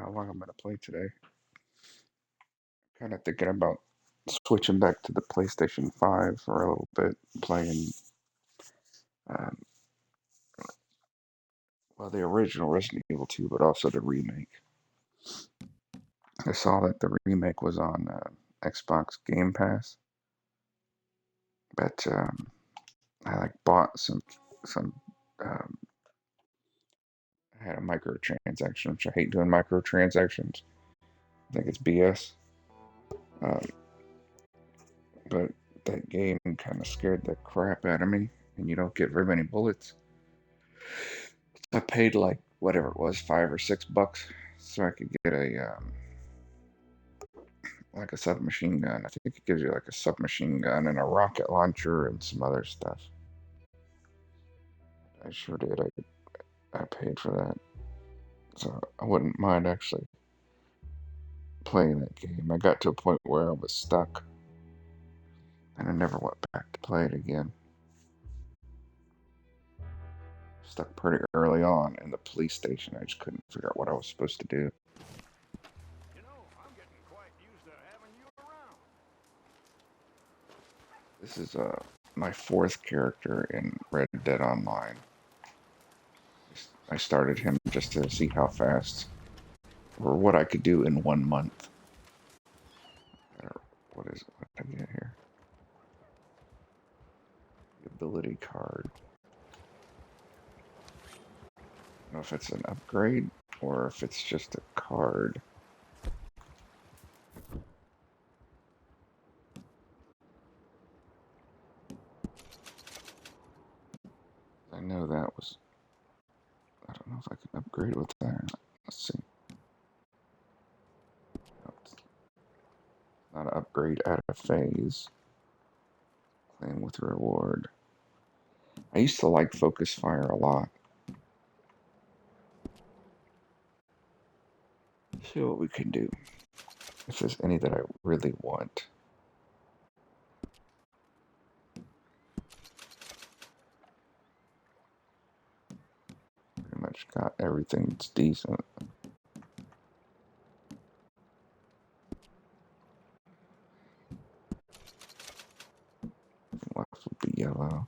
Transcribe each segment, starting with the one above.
how long I'm gonna play today. Kind of thinking about switching back to the PlayStation 5 for a little bit, playing um, well the original Resident Evil 2, but also the remake. I saw that the remake was on Xbox Game Pass, but I like bought some. Um, I had a microtransaction, which I hate doing microtransactions. I think it's BS. Um, but that game kind of scared the crap out of me, and you don't get very many bullets. I paid like whatever it was, $5 or $6, so I could get a like a submachine gun. I think it gives you like a submachine gun and a rocket launcher and some other stuff. I sure did. I paid for that, so I wouldn't mind actually playing that game. I got to a point where I was stuck, and I never went back to play it again. Stuck pretty early on in the police station. I just couldn't figure out what I was supposed to do. I'm getting quite used to having you around. This is my fourth character in Red Dead Online. I started him just to see how fast or what I could do in 1 month. What is it? What did I get here? The ability card. I don't know if it's an upgrade or if it's just a card. I know that was. I don't know if I can upgrade with that. Let's see. No, it's not an upgrade at a phase. Claim with reward. I used to like focus fire a lot. See what we can do. If there's any that I really want. Pretty much got everything that's decent. Left would be yellow.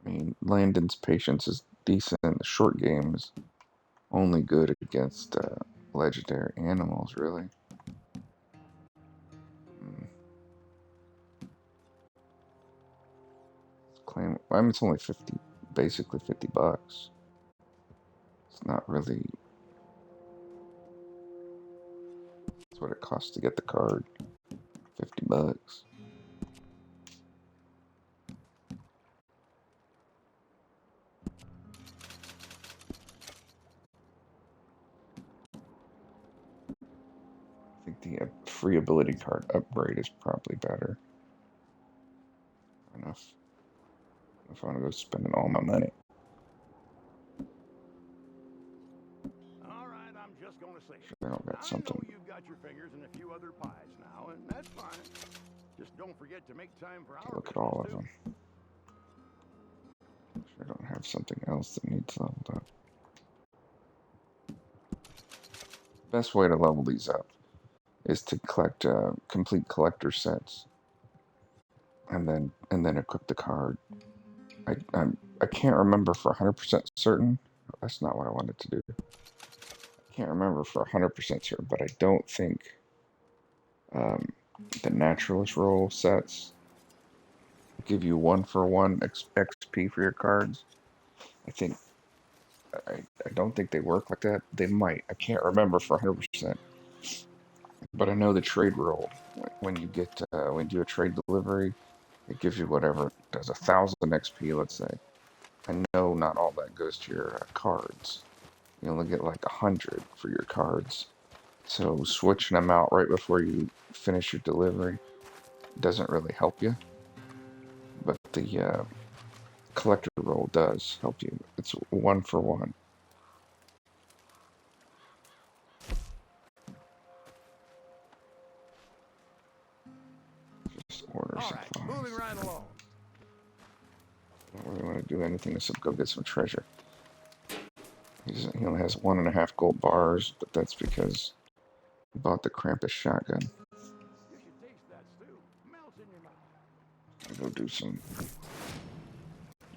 I mean, Landon's patience is decent in the short games. Only good against legendary animals, really. Claim. I mean, it's only 50, basically $50. It's not really. That's what it costs to get the card. $50. I think the free ability card upgrade is probably better. Enough. If I want to go spending all my money. All right, I'm just going to say it. Sure, I don't got something. I know you've got your fingers in a few other pies now, and that's fine. Just don't forget to make time for our Look at all of too. them. Sure, I don't have something else that needs leveled up. Best way to level these up is to collect complete collector sets, and then equip the card. I can't remember for 100% certain. That's not what I wanted to do. I can't remember for 100% certain, but I don't think the naturalist role sets give you 1-for-1 XP for your cards. I don't think they work like that. They might. I can't remember for 100%. But I know the trade role. When you do a trade delivery, it gives you whatever. It does 1,000 XP, let's say. I know not all that goes to your cards. You only get like 100 for your cards. So switching them out right before you finish your delivery doesn't really help you. But the collector roll does help you. It's 1-for-1. Just order All right, supplies. moving right along. don't really want to do anything except go get some treasure. He only has 1.5 gold bars, but that's because he bought the Krampus shotgun. You should taste that stew. Melts in your mouth. I'll go do some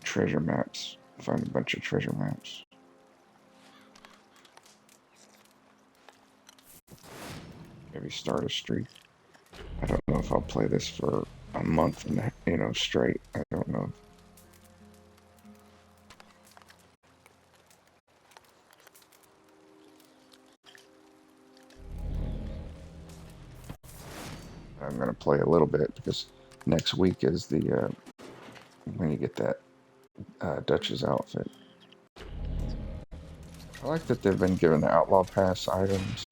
treasure maps. Find a bunch of treasure maps. Maybe start a streak. I don't know if I'll play this for a month and straight. I don't know. I'm gonna play a little bit because next week is the when you get that Dutch's outfit. I like that they've been given the Outlaw Pass items.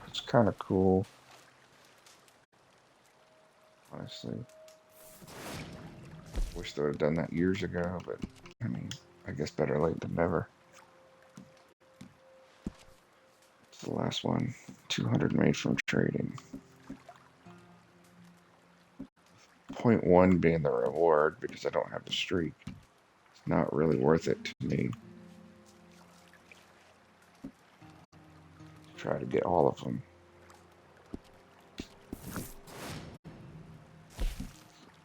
It's kind of cool. Honestly. Wish they would have done that years ago, but I mean, I guess better late than never. It's the last one. 200 made from trading. 0.1 being the reward because I don't have the streak. It's not really worth it to me. Try to get all of them.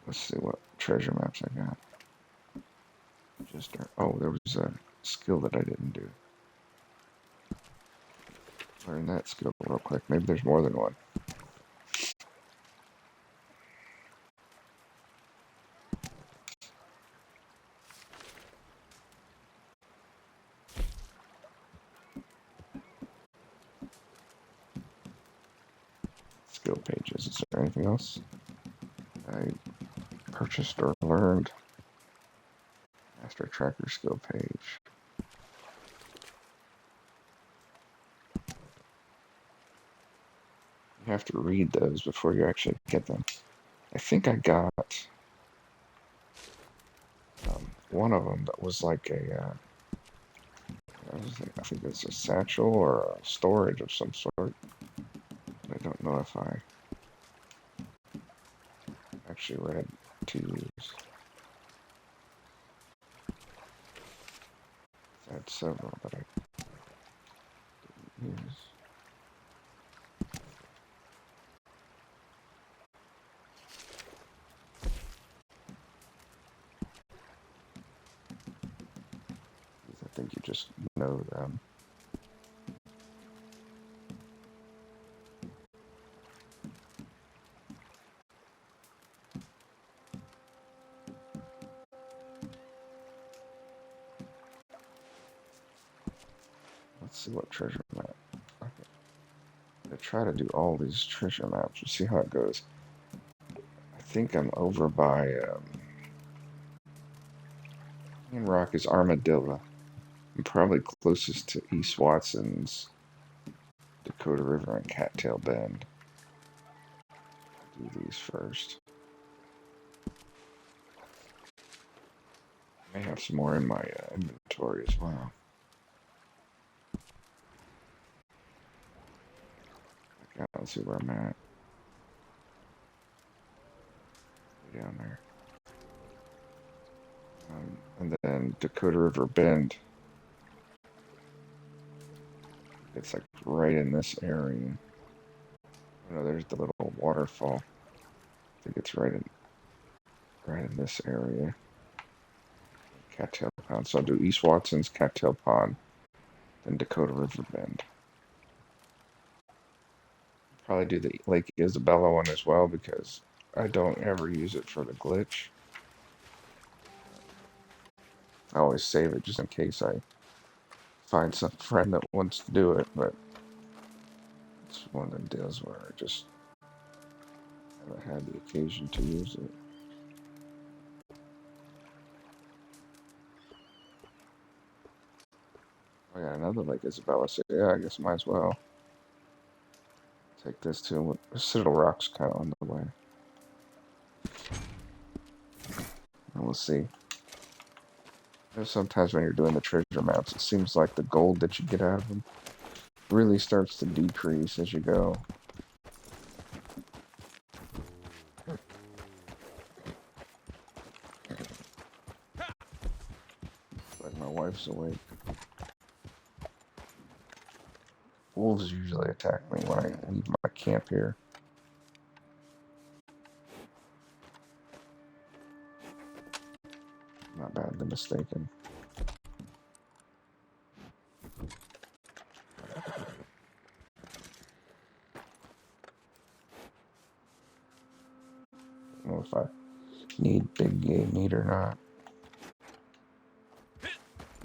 Let's see what treasure maps I got. Oh, there was a skill that I didn't do. Learn that skill real quick. Maybe there's more than one. Skill pages. Is there anything else I purchased or learned? Master tracker skill page. You have to read those before you actually get them. I think I got one of them that was like a, I think it's a satchel or a storage of some sort. I don't know if I actually read to use. I had several that I didn't use. I think you just know them. Let's see what treasure map. Okay. I try to do all these treasure maps and see how it goes. I think I'm over by Rock is Armadillo. I'm probably closest to East Watson's Dakota River and Cattail Bend. I'll do these first. I may have some more in my inventory as well. Okay, let's see where I'm at. Way down there. And then Dakota River Bend. It's like right in this area. Oh, no, there's the little waterfall. I think it's right in this area. Cattail Pond. So I'll do East Watson's, Cattail Pond, then Dakota River Bend. Probably do the Lake Isabella one as well because I don't ever use it for the glitch. I always save it just in case I find some friend that wants to do it, but it's one of them deals where I just haven't had the occasion to use it. I got another Lake Isabella, so yeah, I guess might as well take this too. Citadel Rock's kind of on the way. And we'll see. Sometimes when you're doing the treasure maps, it seems like the gold that you get out of them really starts to decrease as you go. wife's awake. Wolves usually attack me when I leave my camp here. Not badly mistaken. I don't know if I need big game meat or not.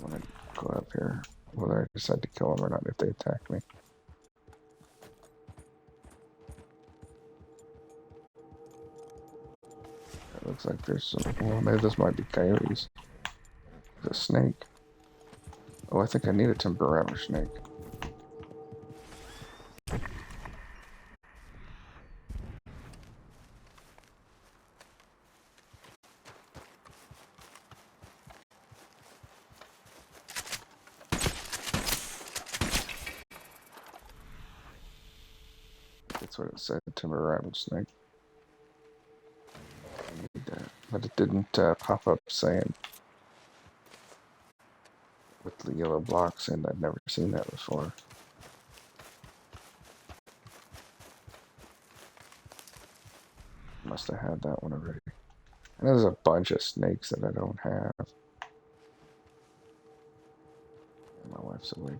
I'm gonna go up here, whether I decide to kill them or not if they attack me. It looks like there's some, well, maybe this might be coyotes. There's a snake. Oh, I think I need a timber rattler snake. That's what it said, timber rattlesnake. I need that. But it didn't pop up saying with the yellow blocks, and I'd never seen that before. Must have had that one already. And there's a bunch of snakes that I don't have. And my wife's awake.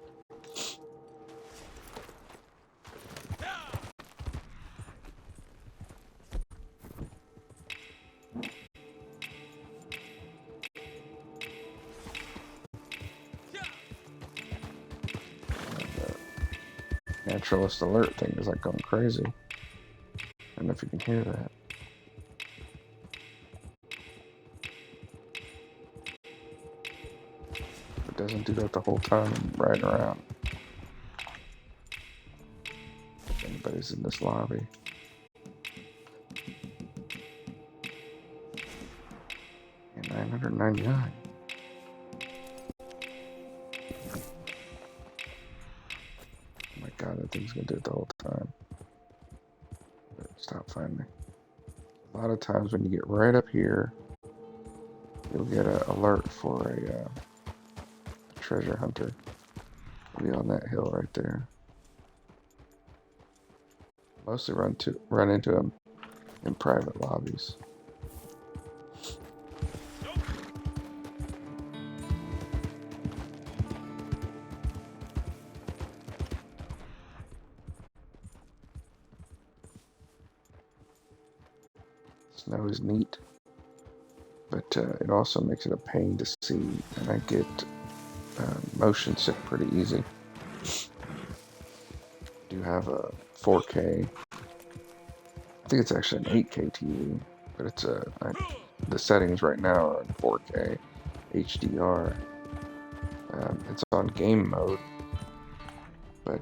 Naturalist alert thing is like going crazy. I don't know if you can hear that. It doesn't do that the whole time I'm riding around. If anybody's in this lobby. And 999. Oh my god, that thing's gonna do it the whole time. Stop finding. A lot of times when you get right up here, you'll get an alert for a treasure hunter. It'll be on that hill right there. Mostly run into them in private lobbies. Snow is neat, but it also makes it a pain to see, and I get motion sick pretty easy. I do have a 4K. I think it's actually an 8K TV, but it's the settings right now are in 4K HDR. It's on game mode, but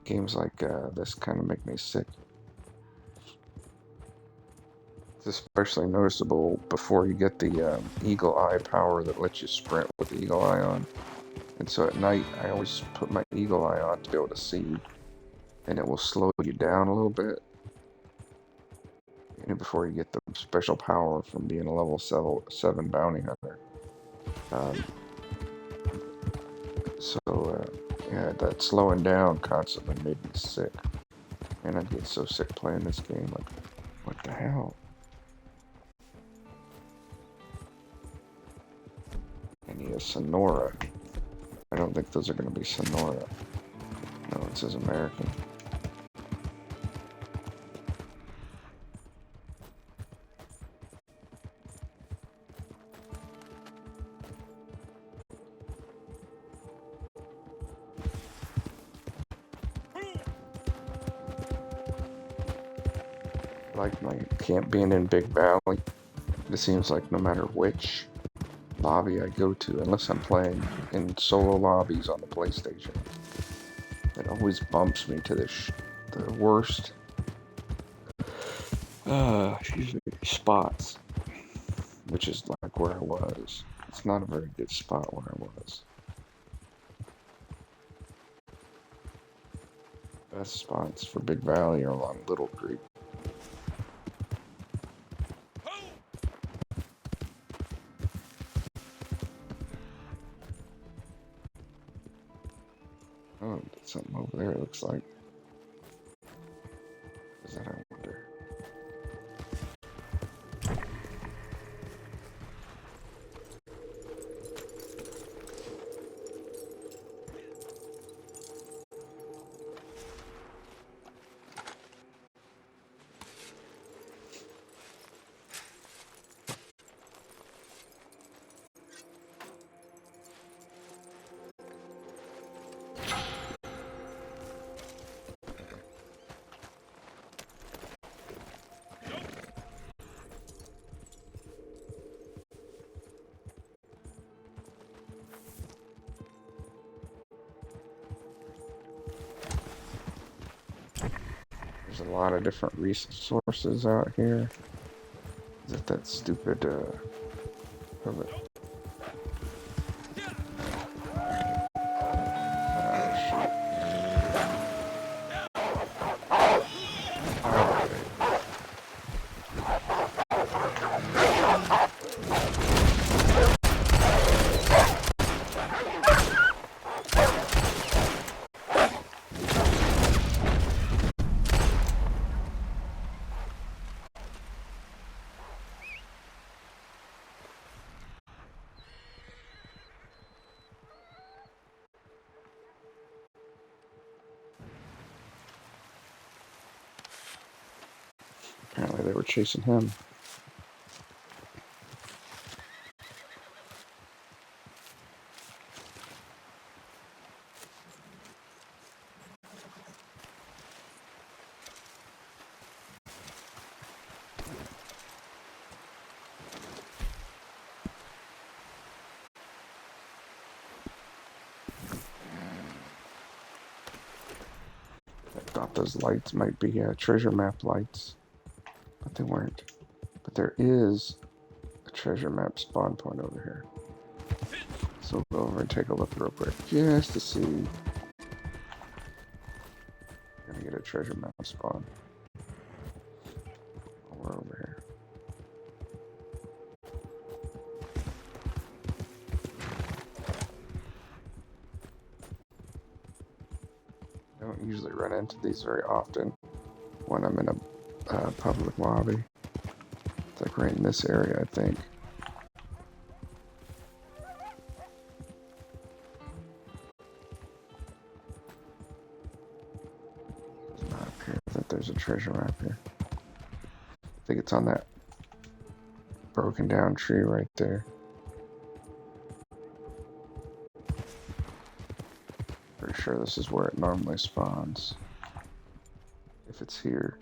games like this kind of make me sick. It's especially noticeable before you get the eagle eye power that lets you sprint with the eagle eye on. And so at night, I always put my eagle eye on to be able to see, and it will slow you down a little bit. And before you get the special power from being a level 7 bounty hunter. Yeah, that slowing down constantly made me sick. And I'd get so sick playing this game, like, what the hell? I need a Sonora. I don't think those are going to be Sonora. No, it says American. Like my camp being in Big Valley, it seems like no matter which lobby I go to, unless I'm playing in solo lobbies on the PlayStation, it always bumps me to the worst spots, which is like where I was. It's not a very good spot where I was. Best spots for Big Valley are along Little Creek. There it looks like. Is that, I wonder? There's a lot of different resources out here. Is it that stupid, of it? Apparently they were chasing him. I thought those lights might be treasure map lights, but they weren't. But there is a treasure map spawn point over here. So we'll go over and take a look real quick, just to see. Gonna get a treasure map spawn while we're over here. I don't usually run into these very often when I'm in a public lobby. It's like right in this area, I think. It's not up here. I think there's a treasure map here. I think it's on that broken down tree right there. Pretty sure this is where it normally spawns. If it's here.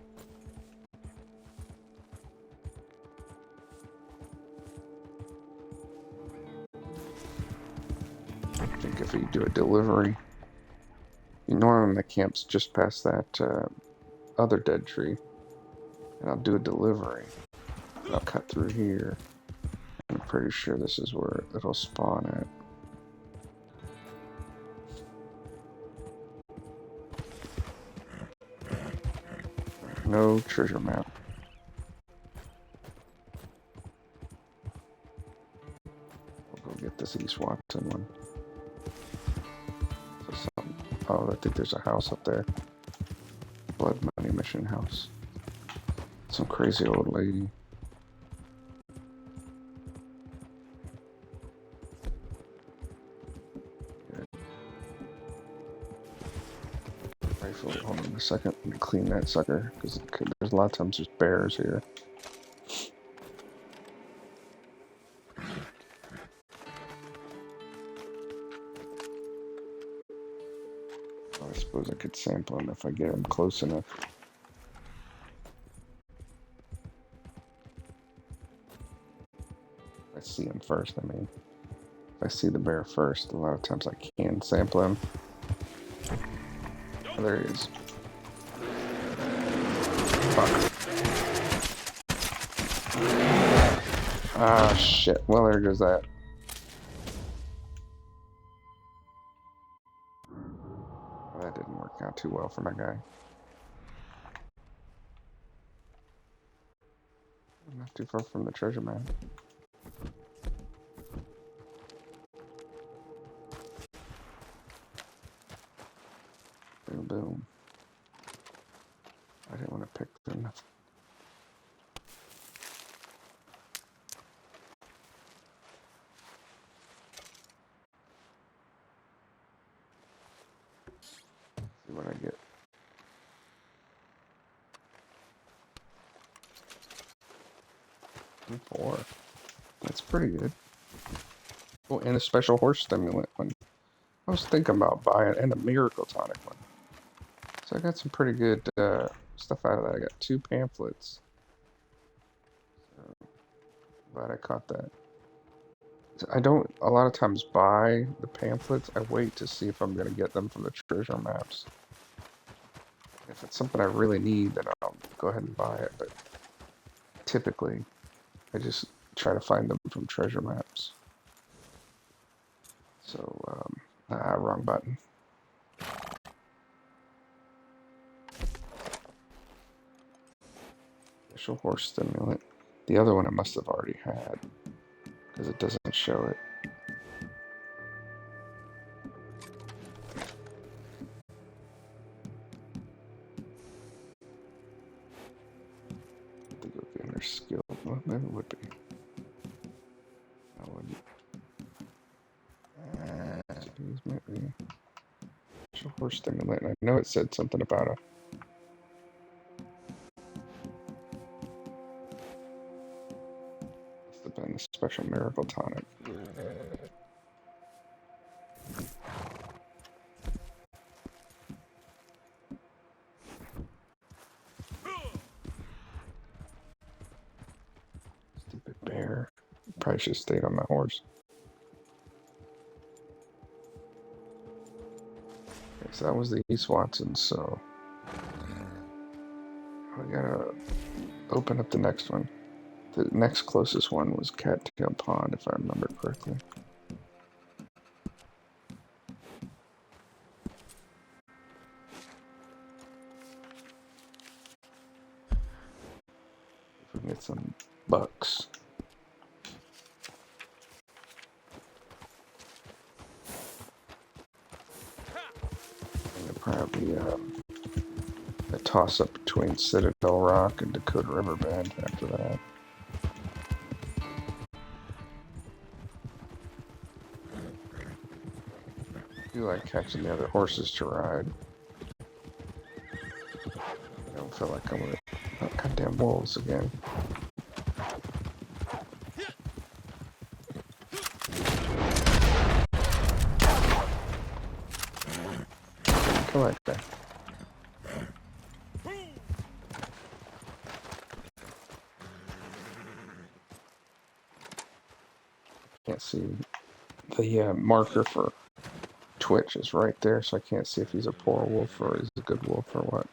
I think if you do a delivery, you normally the camp's just past that other dead tree. And I'll do a delivery. And I'll cut through here. I'm pretty sure this is where it'll spawn at. No treasure map. We'll go get this East Watson one. So oh, I think there's a house up there. Blood Money Mission house. Some crazy old lady. Rifle. Hold on a second. Let me clean that sucker because there's a lot of times there's bears here. I suppose I could sample him if I get him close enough. If I see him first, I mean. If I see the bear first, a lot of times I can sample him. Oh, there he is. Fuck. Ah, shit. Well, there goes that. Well, that didn't work out too well for my guy. Not too far from the treasure map. Boom. I didn't want to pick them. See what I get. 4. That's pretty good. Oh, and a special horse stimulant one. I was thinking about buying, and a miracle tonic one. So I got some pretty good stuff out of that. I got 2 pamphlets. So glad I caught that. So I don't a lot of times buy the pamphlets. I wait to see if I'm going to get them from the treasure maps. If it's something I really need, then I'll go ahead and buy it. But typically, I just try to find them from treasure maps. So, wrong button. Special horse stimulant. The other one I must have already had, because it doesn't show it. I think it would be under skill. Well, maybe it would be. I wouldn't. These might be. Special horse stimulant. I know it said something about a. Must have been a special miracle tonic. Stupid bear. Probably should have stayed on my horse. Okay, so that was the East Watson, so we gotta open up the next one. The next closest one was Cattail Pond, if I remember correctly. If we can get some bucks. It'll probably be a toss-up between Citadel Rock and Dakota River Bend after that. I do like catching the other horses to ride. I don't feel like I'm with goddamn wolves again. Kill that guy. Can't see the marker for Twitch is right there, so I can't see if he's a poor wolf or he's a good wolf or what.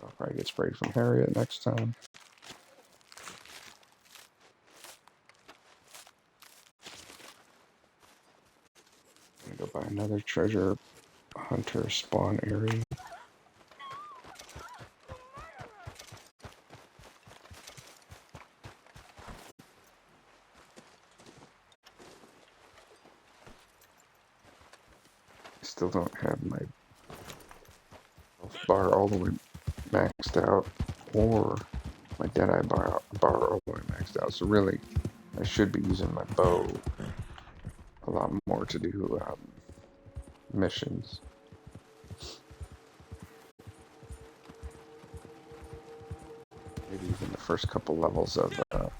I'll probably get sprayed from Harriet next time. I'm gonna go buy another treasure hunter spawn area. I still don't have my health bar all the way maxed out, or my Deadeye bar all the way maxed out. So really, I should be using my bow a lot more to do missions. Maybe even the first couple levels of oh,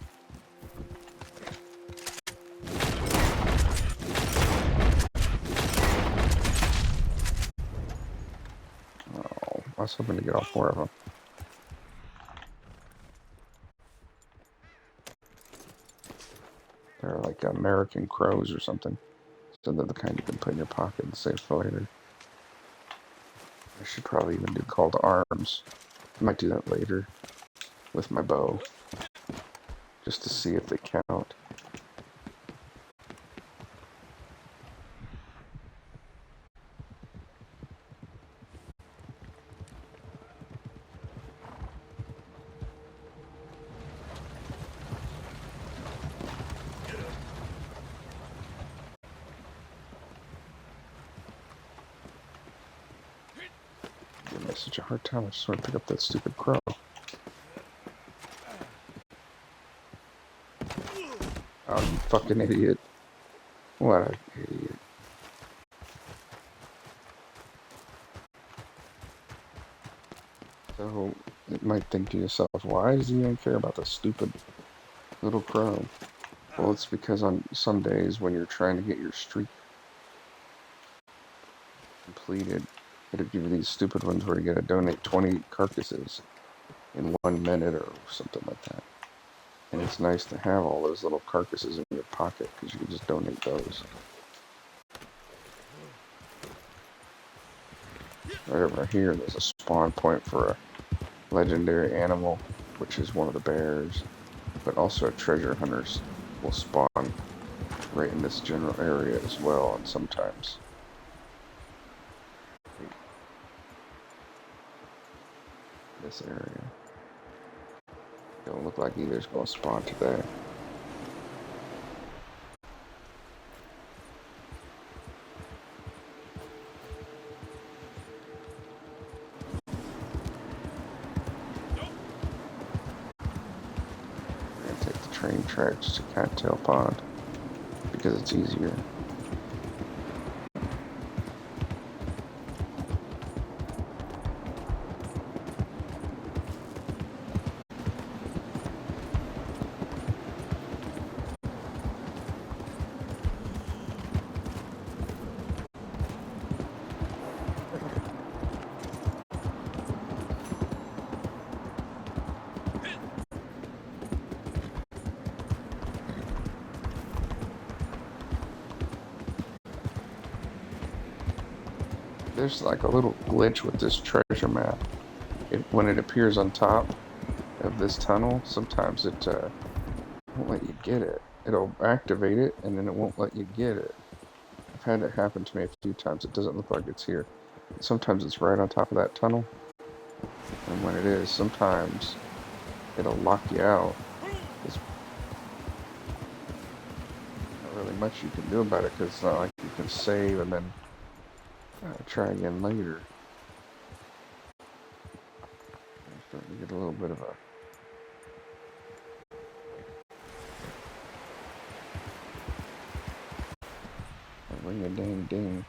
I was hoping to get all 4 of them. They're like American crows or something. So they're the kind you can put in your pocket and save for later. I should probably even do call to arms. I might do that later with my bow, just to see if they count. having such a hard time. I just want to pick up that stupid crow. Oh, you fucking idiot. What an idiot. So, you might think to yourself, why does he even care about the stupid little crow? Well, it's because on some days when you're trying to get your streak completed, it'll give you these stupid ones where you gotta donate 20 carcasses in 1 minute or something like that. And it's nice to have all those little carcasses in your pocket because you can just donate those. Right over here, there's a spawn point for a legendary animal, which is one of the bears, but also treasure hunters will spawn right in this general area as well, and sometimes this area. Don't look like either's going to spawn today. We're going to take the train tracks to Cattail Pond because it's easier. There's like a little glitch with this treasure map. When it appears on top of this tunnel, sometimes it won't let you get it. It'll activate it, and then it won't let you get it. I've had it happen to me a few times. It doesn't look like it's here. Sometimes it's right on top of that tunnel, and when it is, sometimes it'll lock you out. There's not really much you can do about it because it's not like you can save and then try again later. I'm starting to get a little bit of a ring a ding ding.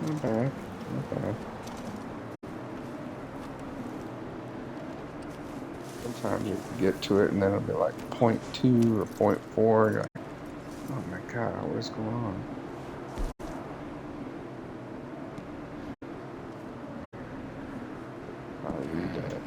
Not bad, not bad. Sometimes you can get to it and then it'll be like 0.2 or 0.4. You're like, oh my god, what is going on? I'll read that.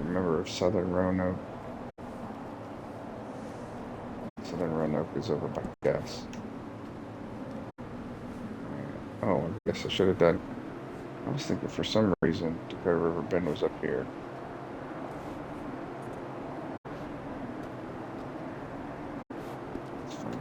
Remember Southern Roanoke. Southern Roanoke is over by Gus. Oh, I guess I should have done. I was thinking for some reason Dakota River Bend was up here. That's funny.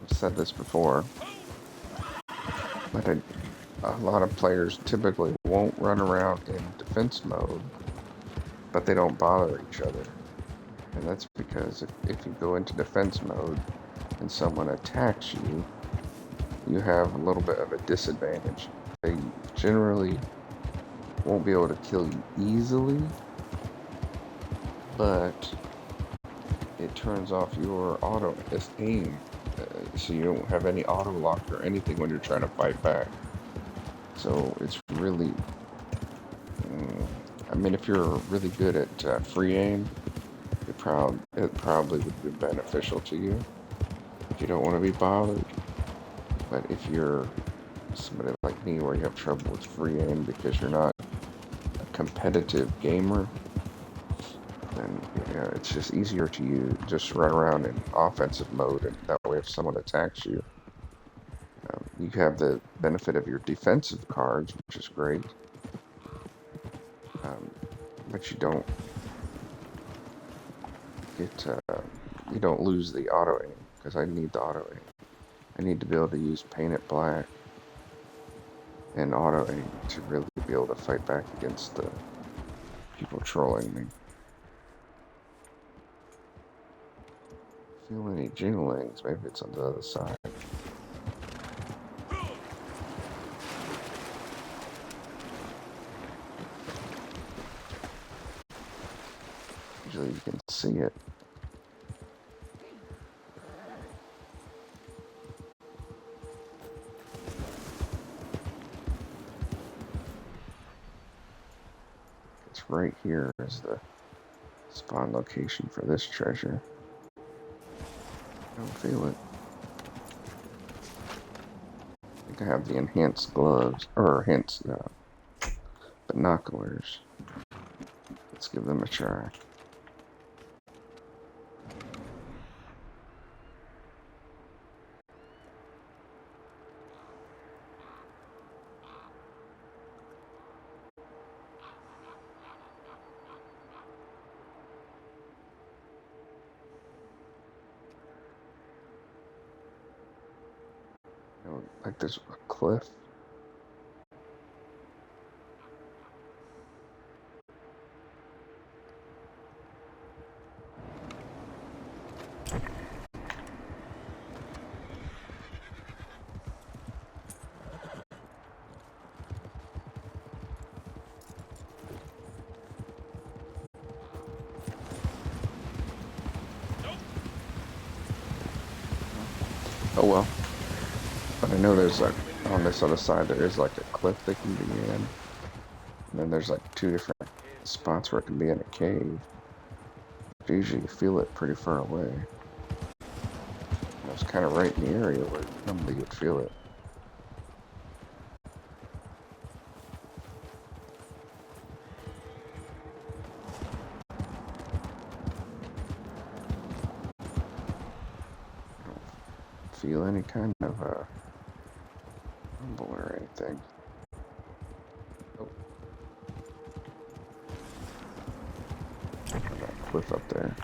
I've said this before, but a lot of players typically won't run around in defense mode, but they don't bother each other. And that's because if you go into defense mode and someone attacks you, you have a little bit of a disadvantage. They generally won't be able to kill you easily, but it turns off your auto aim, so you don't have any auto lock or anything when you're trying to fight back. So it's really, I mean, if you're really good at free aim, it probably would be beneficial to you if you don't want to be bothered. But if you're somebody like me where you have trouble with free aim because you're not a competitive gamer, then yeah, it's just easier to use, just run around in offensive mode, and that way if someone attacks you, you have the benefit of your defensive cards, which is great, but you don't lose the auto aim, because I need the auto aim. I need to be able to use paint it black and auto aim to really be able to fight back against the people trolling me. Feel any jinglings? Maybe it's on the other side. Usually you can see it. It's right here is the spawn location for this treasure. I don't feel it. I think I have the enhanced gloves, or enhanced binoculars. Let's give them a try. Like there's a cliff. Oh well. But I know there's like, on this other side, there is like a cliff they can be in. And then there's like 2 different spots where it can be in a cave. But usually you feel it pretty far away. And it's kind of right in the area where normally you'd feel it. I don't feel any kind of rumble or anything. Oh. That cliff up there.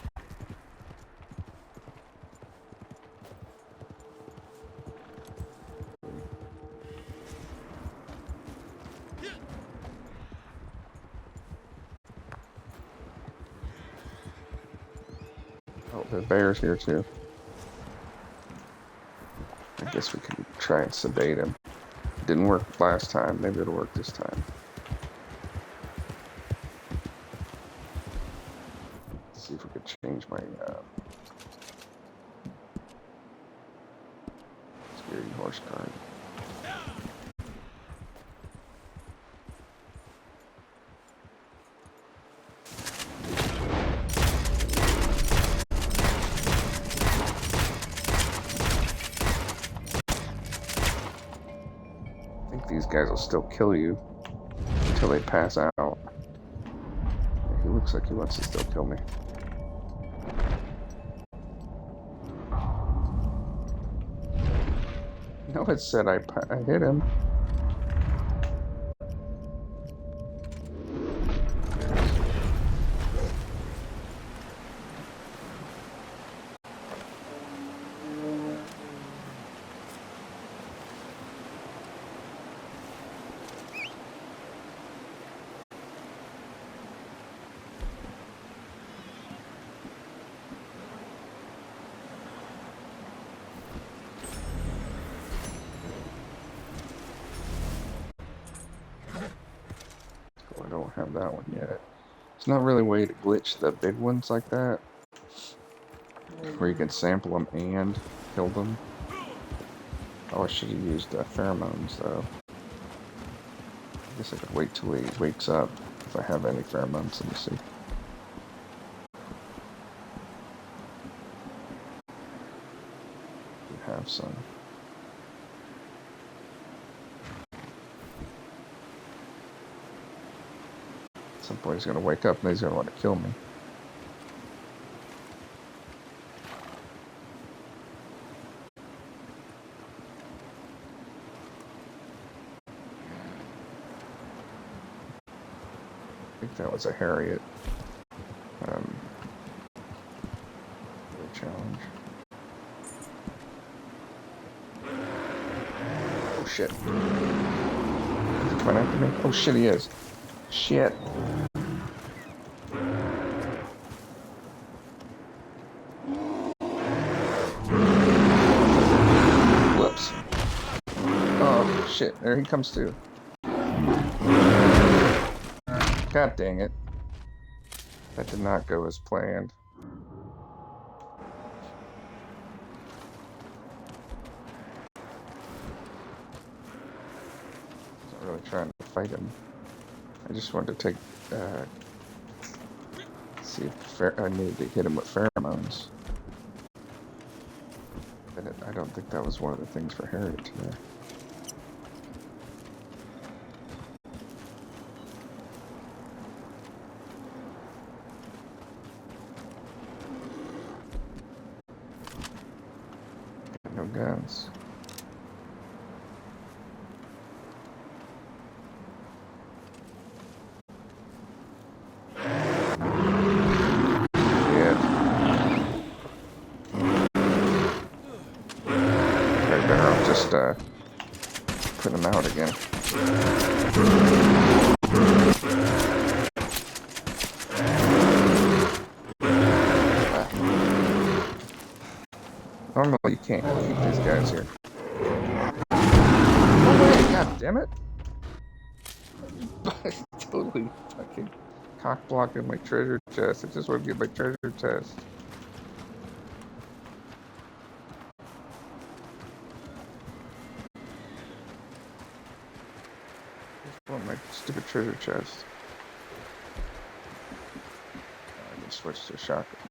Oh, the bear's here too. I guess we can try and sedate him. Didn't work last time, maybe it'll work this time. Let's see if we could change my scary horse card. I think these guys will still kill you until they pass out. Yeah, he looks like he wants to still kill me. No, it said I hit him. that one yet. It's not really a way to glitch the big ones like that, where you can sample them and kill them. Oh, I should have used pheromones, though. I guess I could wait till he wakes up, if I have any pheromones. Let me see. I have some. At some point he's going to wake up and he's going to want to kill me. I think that was a Harriet challenge. Oh shit. Is he coming after me? Oh shit, he is. Shit. Whoops. Oh shit, there he comes too. God dang it. That did not go as planned. I wasn't really trying to fight him. I just wanted to take, see if I needed to hit him with pheromones. But I don't think that was one of the things for Harriet today. No guns. Just put him out again. Normally you can't keep these guys here. No way, god damn it! Totally fucking cock blocking my treasure chest. I just want to get my treasure chest. My stupid treasure chest. I can switch to a shotgun.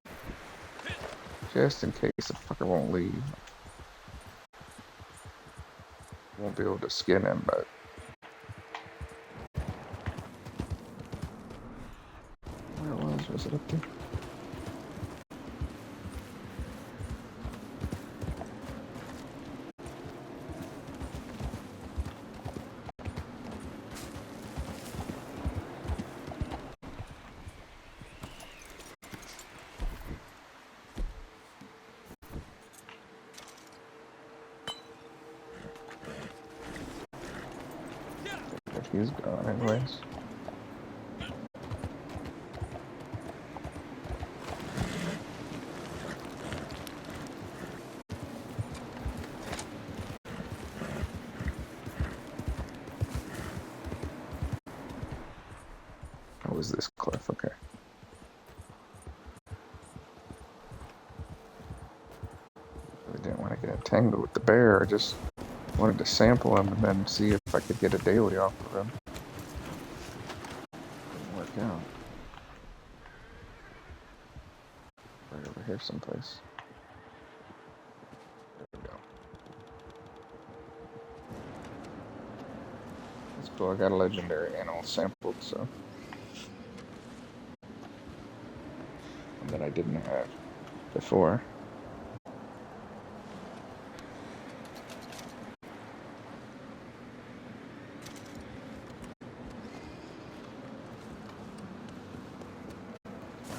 Just in case the fucker won't leave. Won't be able to skin him, but... Where it was? Was it up there? He's gone anyways. What was this cliff? Okay. I didn't want to get entangled with the bear. I just wanted to sample him and then see if I could get a daily off of him. Didn't work out. Right over here someplace. There we go. That's cool. I got a legendary animal sampled, so. And that I didn't have before.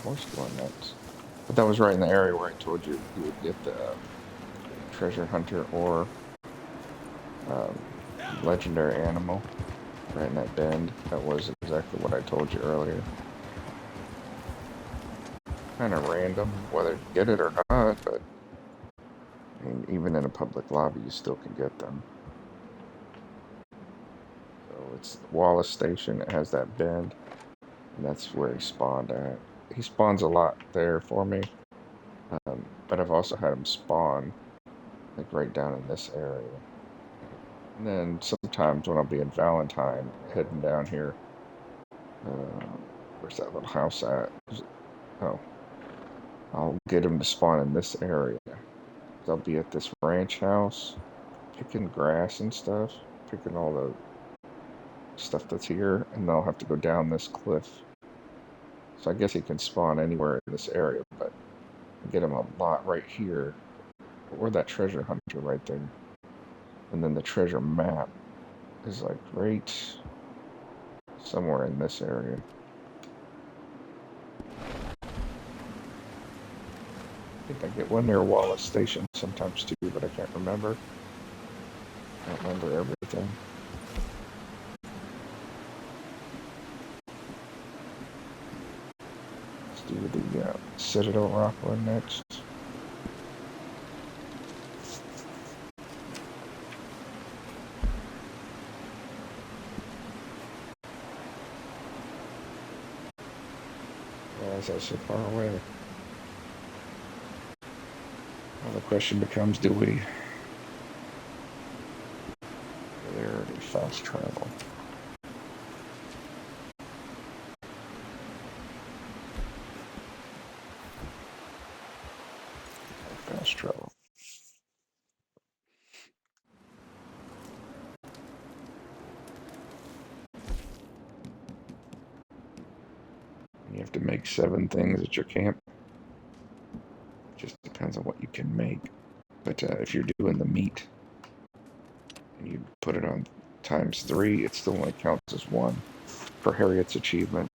Horse going nuts. But that was right in the area where I told you you would get the treasure hunter or legendary animal. Right in that bend. That was exactly what I told you earlier. Kind of random whether you get it or not, but I mean, even in a public lobby, you still can get them. So it's Wallace Station. It has that bend. And that's where he spawned at. He spawns a lot there for me. But I've also had him spawn like right down in this area. And then sometimes when I'll be in Valentine, heading down here, where's that little house at? Oh, I'll get him to spawn in this area. I'll be at this ranch house, picking grass and stuff, picking all the stuff that's here, and then I'll have to go down this cliff. So I guess he can spawn anywhere in this area, but I get him a lot right here, or that treasure hunter right there. And then the treasure map is like right somewhere in this area. I think I get one near Wallace Station sometimes too, but I can't remember. I don't remember everything. Let's do the Citadel Rock one next. Why is that so far away? Well, the question becomes, do we? There already fast travel. Fast travel. You have to make 7 things at your camp. Just depends on what you can make. But if you're doing the meat and you put it on ×3, it still only counts as 1 for Harriet's achievement.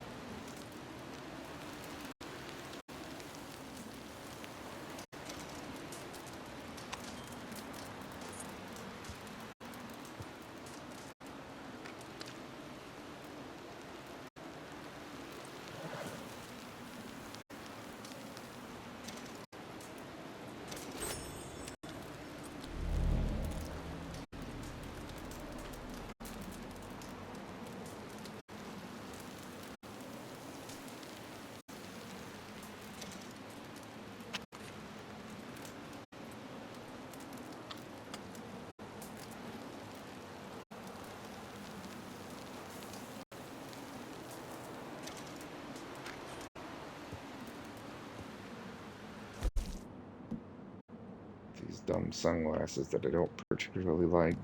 These dumb sunglasses that I don't particularly like.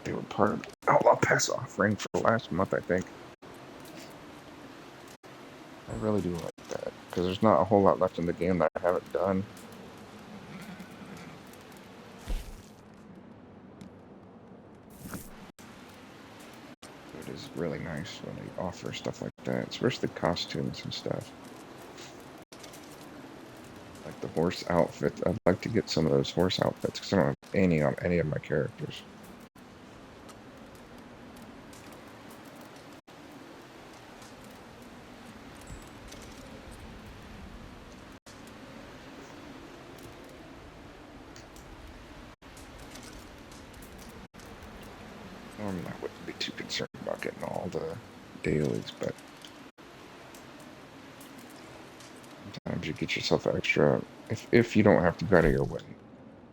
They were part of the Outlaw Pass offering for last month, I think. I really do like that, because there's not a whole lot left in the game that I haven't done. It is really nice when they offer stuff like that, especially costumes and stuff. Like the horse outfit. I'd like to get some of those horse outfits, because I don't have any on any of my characters. Normally I wouldn't be too concerned about getting all the dailies, but sometimes you get yourself extra, if you don't have to go out of your way,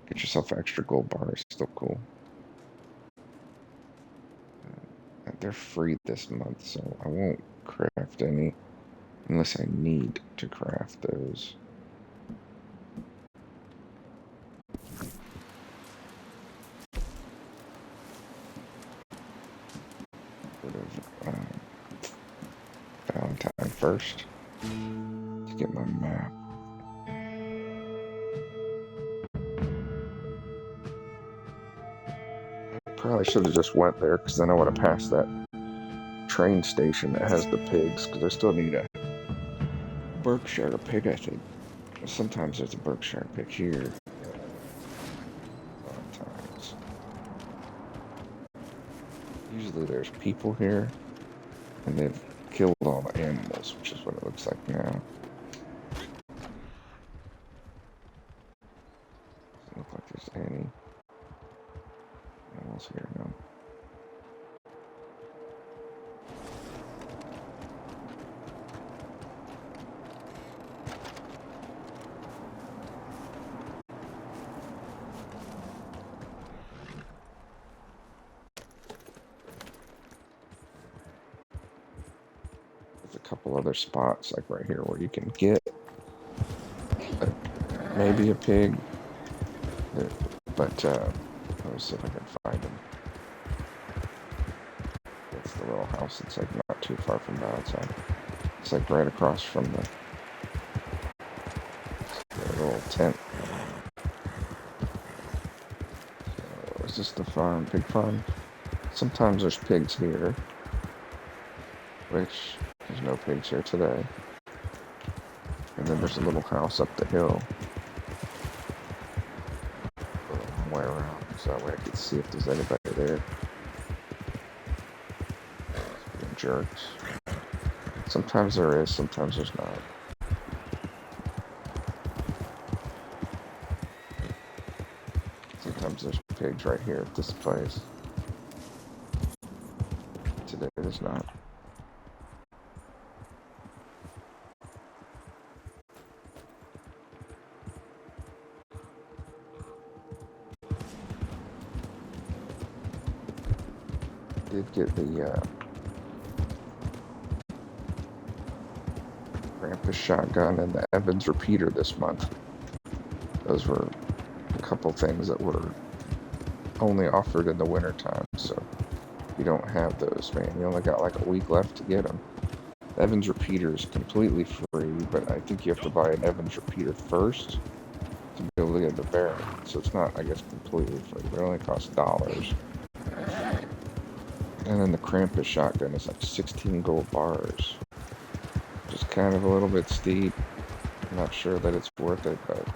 get yourself extra gold bars, still cool. They're free this month, so I won't craft any unless I need to craft those. Valentine first to get my map. Probably should have just went there, because then I would have passed that train station that has the pigs, because I still need a Berkshire pig, I think. Sometimes there's a Berkshire pig here. Sometimes. Usually there's people here, and they've killed all the animals, which is what it looks like now. a couple other spots, like right here, where you can get maybe a pig. But let me see if I can find him. That's the little house. It's like not too far from the outside. It's like right across from the little tent. So, is this the farm? Pig farm? Sometimes there's pigs here, which there's no pigs here today. And then there's a little house up the hill. A long way around, so that way I can see if there's anybody there. Being jerks. Sometimes there is, sometimes there's not. Sometimes there's pigs right here at this place. Today there's not. Did get the Krampus shotgun and the Evans repeater this month. Those were a couple things that were only offered in the wintertime, so you don't have those, man. You only got like a week left to get them. The Evans repeater is completely free, but I think you have to buy an Evans repeater first to be able to get the variant. So it's not, I guess, completely free, but it only costs $. And then the Krampus shotgun is like 16 gold bars. Just kind of a little bit steep. I'm not sure that it's worth it, but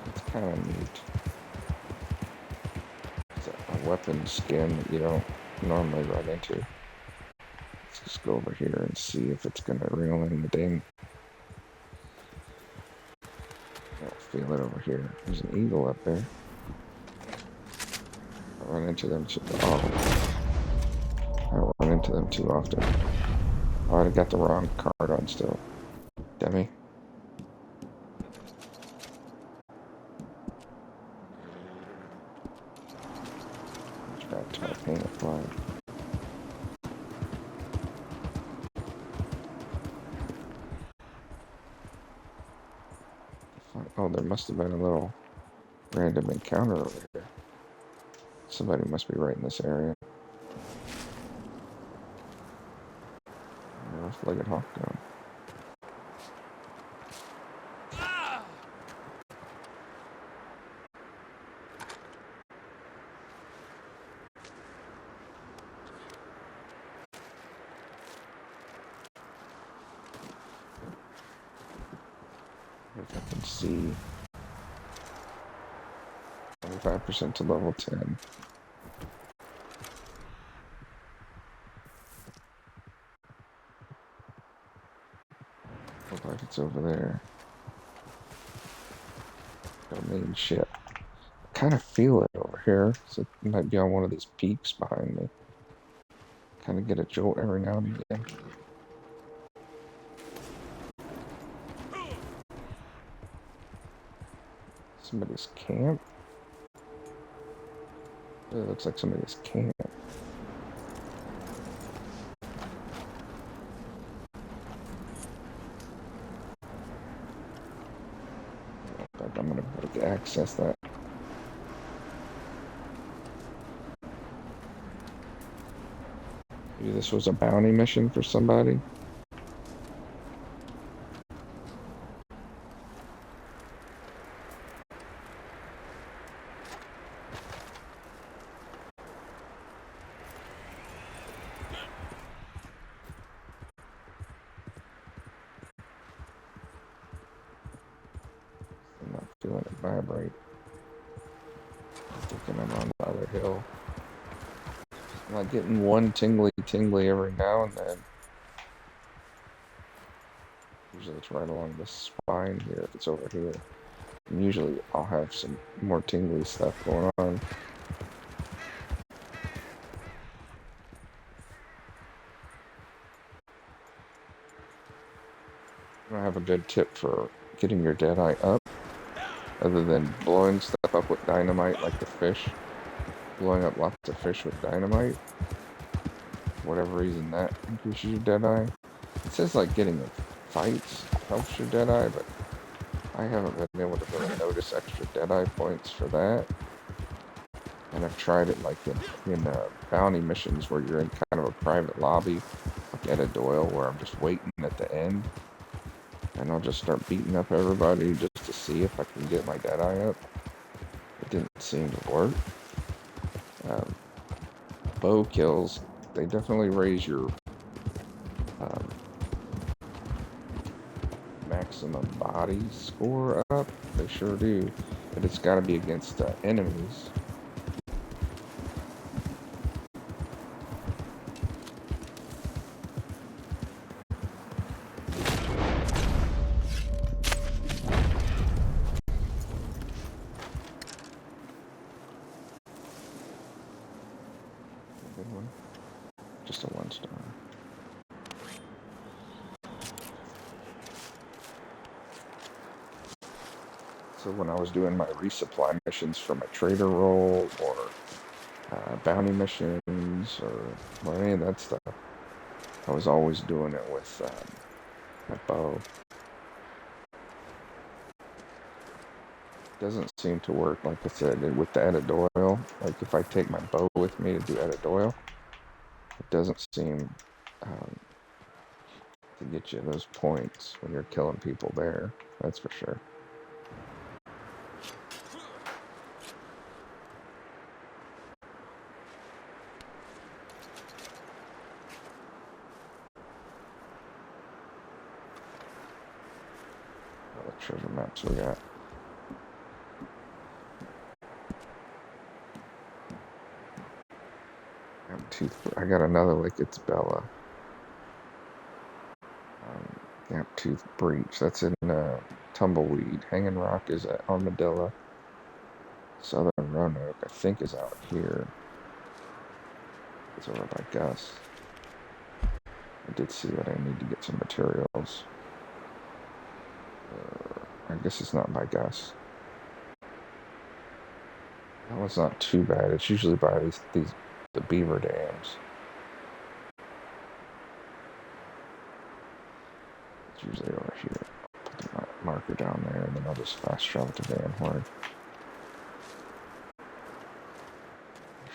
it's kind of neat. It's a weapon skin that you don't normally run into. Let's just go over here and see if it's gonna reel in the ding. I don't feel it over here. There's an eagle up there. I run into them too often. Oh, I got the wrong card on still. Demi. Try to paint a flag. Oh, there must have been a little random encounter over here. Somebody must be right in this area. Rough-legged hawk gun. If I can see 25% to level 10. Look like it's over there. The main ship. I kind of feel it over here, so it might be on one of these peaks behind me. Kind of get a jolt every now and again. Somebody's camp? It looks like somebody's camp. Like I'm gonna be able to access that. Maybe this was a bounty mission for somebody. I'm not feeling it vibrate. I'm thinking I'm on the other hill. I'm like getting one tingly every now and then. Usually it's right along the spine here if it's over here. And usually I'll have some more tingly stuff going on. I don't have a good tip for getting your Deadeye up, other than blowing stuff up with dynamite like the fish. blowing up lots of fish with dynamite. For whatever reason, that increases your Deadeye. It says like getting in fights helps your Deadeye, but I haven't been able to really notice extra Deadeye points for that. And I've tried it like in bounty missions where you're in kind of a private lobby, like Etta Doyle, where I'm just waiting at the end, and I'll just start beating up everybody just to see if I can get my Deadeye up. It didn't seem to work. Um, Bow kills, they definitely raise your um, maximum body score up. They sure do, but it's got to be against enemies. A good one, just a 1-star. So when I was doing my resupply missions for my trader role or bounty missions or any of that stuff, I was always doing it with my bow. Doesn't seem to work, like I said, with the Etta Doyle. Like if I take my bow with me to do Etta Doyle, it doesn't seem to get you those points when you're killing people there. That's for sure. What treasure maps we got? I got another like it's Bella. Gap Tooth Breach. That's in Tumbleweed. Hanging Rock is at Armadillo. Southern Roanoke, I think, is out here. It's over by Gus. I did see that I need to get some materials. I guess it's not by Gus. That one's not too bad. It's usually by the beaver dams. It's usually over here. I'll put the marker down there, and then I'll just fast travel to Van Horn.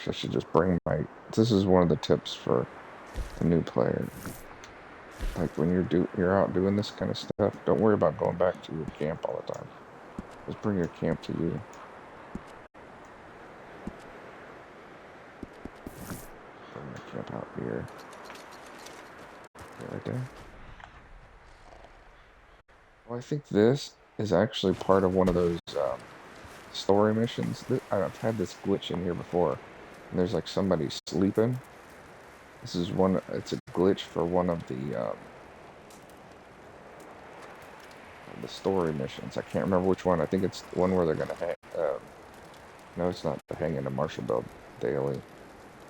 I should just bring my. This is one of the tips for the new player. Like when you're out doing this kind of stuff, don't worry about going back to your camp all the time. Just bring your camp to you. Bring my camp out here. Right there. Well, I think this is actually part of one of those story missions. I've had this glitch in here before. And there's like somebody sleeping. This is one. It's a glitch for one of the story missions. I can't remember which one. I think it's the one where they're gonna hang. No, it's not the hanging of Marshall Bell Daly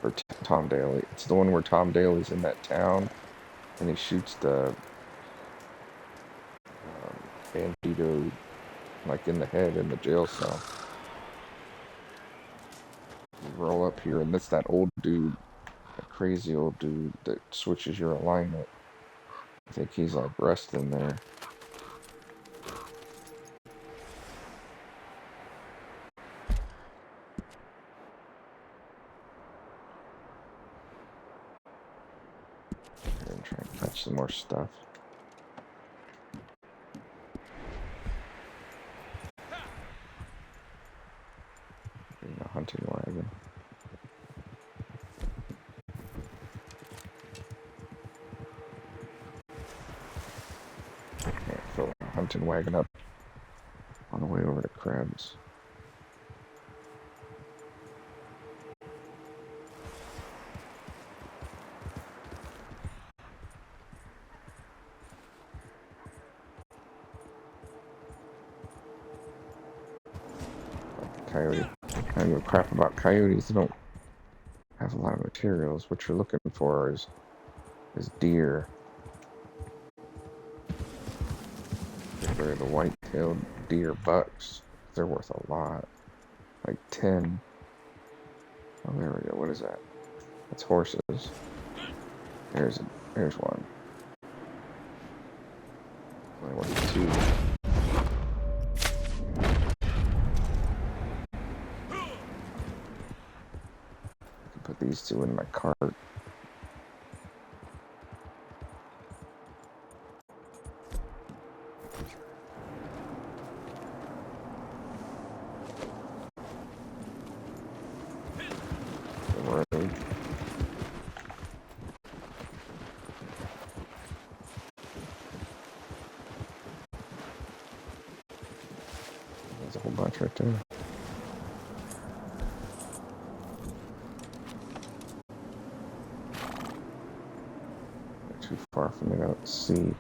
or Tom Daly. It's the one where Tom Daly's in that town and he shoots the bandito like in the head in the jail cell. You roll up here, and that's that old dude, that crazy old dude that switches your alignment. I think he's like resting there. Here and try and catch some more stuff. Getting a hunting wagon. Can't fill a hunting wagon up on the way over to Krebs. Coyote. I don't give a crap about coyotes. They don't have a lot of materials. What you're looking for is deer. Particularly the white-tailed deer bucks. They're worth a lot. Like 10. Oh, there we go. What is that? That's horses. There's one. Only worth 2. I can put these 2 in my cart. The road. There's a whole bunch right there. Not too far from me to see.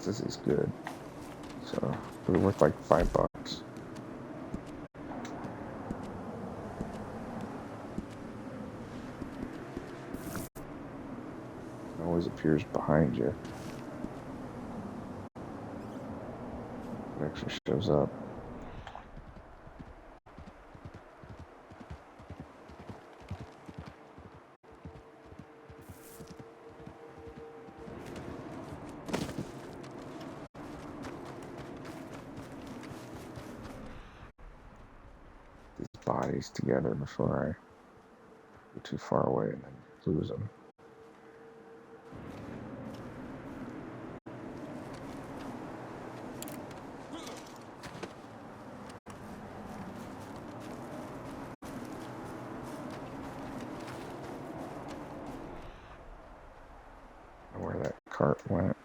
This is good. So it'll be worth like $5. It always appears behind you. It actually shows up. Bodies together before I go too far away and then lose them. I don't know where that cart went.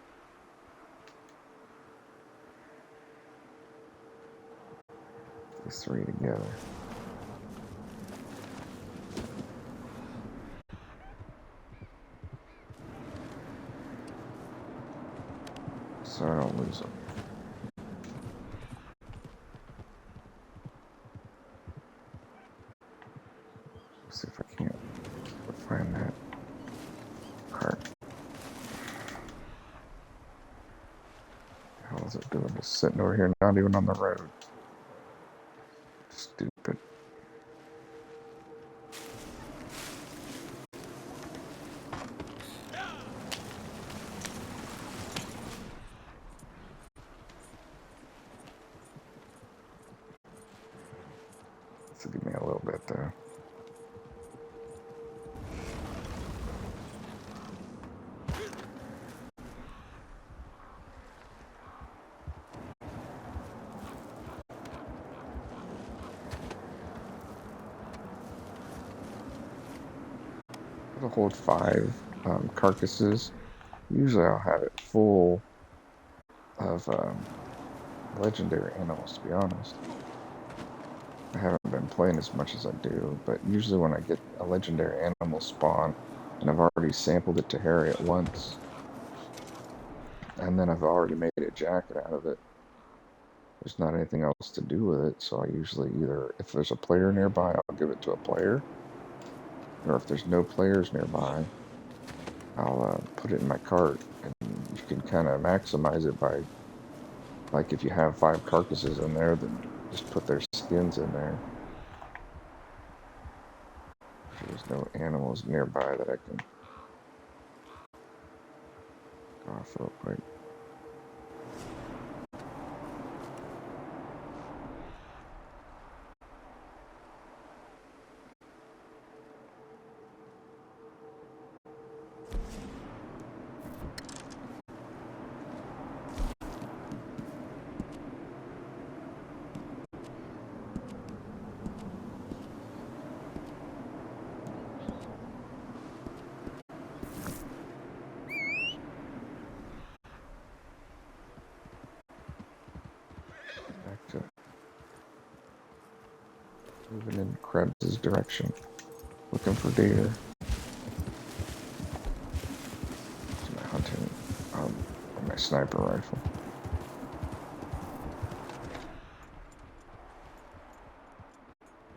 These 3 together. So I don't lose them. Let's see if I can't find that cart. How is it doing? Just sitting over here, not even on the road. Stupid. This will give me a little bit though. It'll hold 5 carcasses. Usually I'll have it full of legendary animals, to be honest. I haven't been playing as much as I do, but usually when I get a legendary animal spawn, and I've already sampled it to Harry at once, and then I've already made a jacket out of it, there's not anything else to do with it, so I usually either, if there's a player nearby, I'll give it to a player, or if there's no players nearby, I'll put it in my cart, and you can kind of maximize it by, like if you have 5 carcasses in there, then just put their skins in there. There's no animals nearby that I can go off real quick. Back to moving in Krebs' direction, looking for deer. sniper rifle.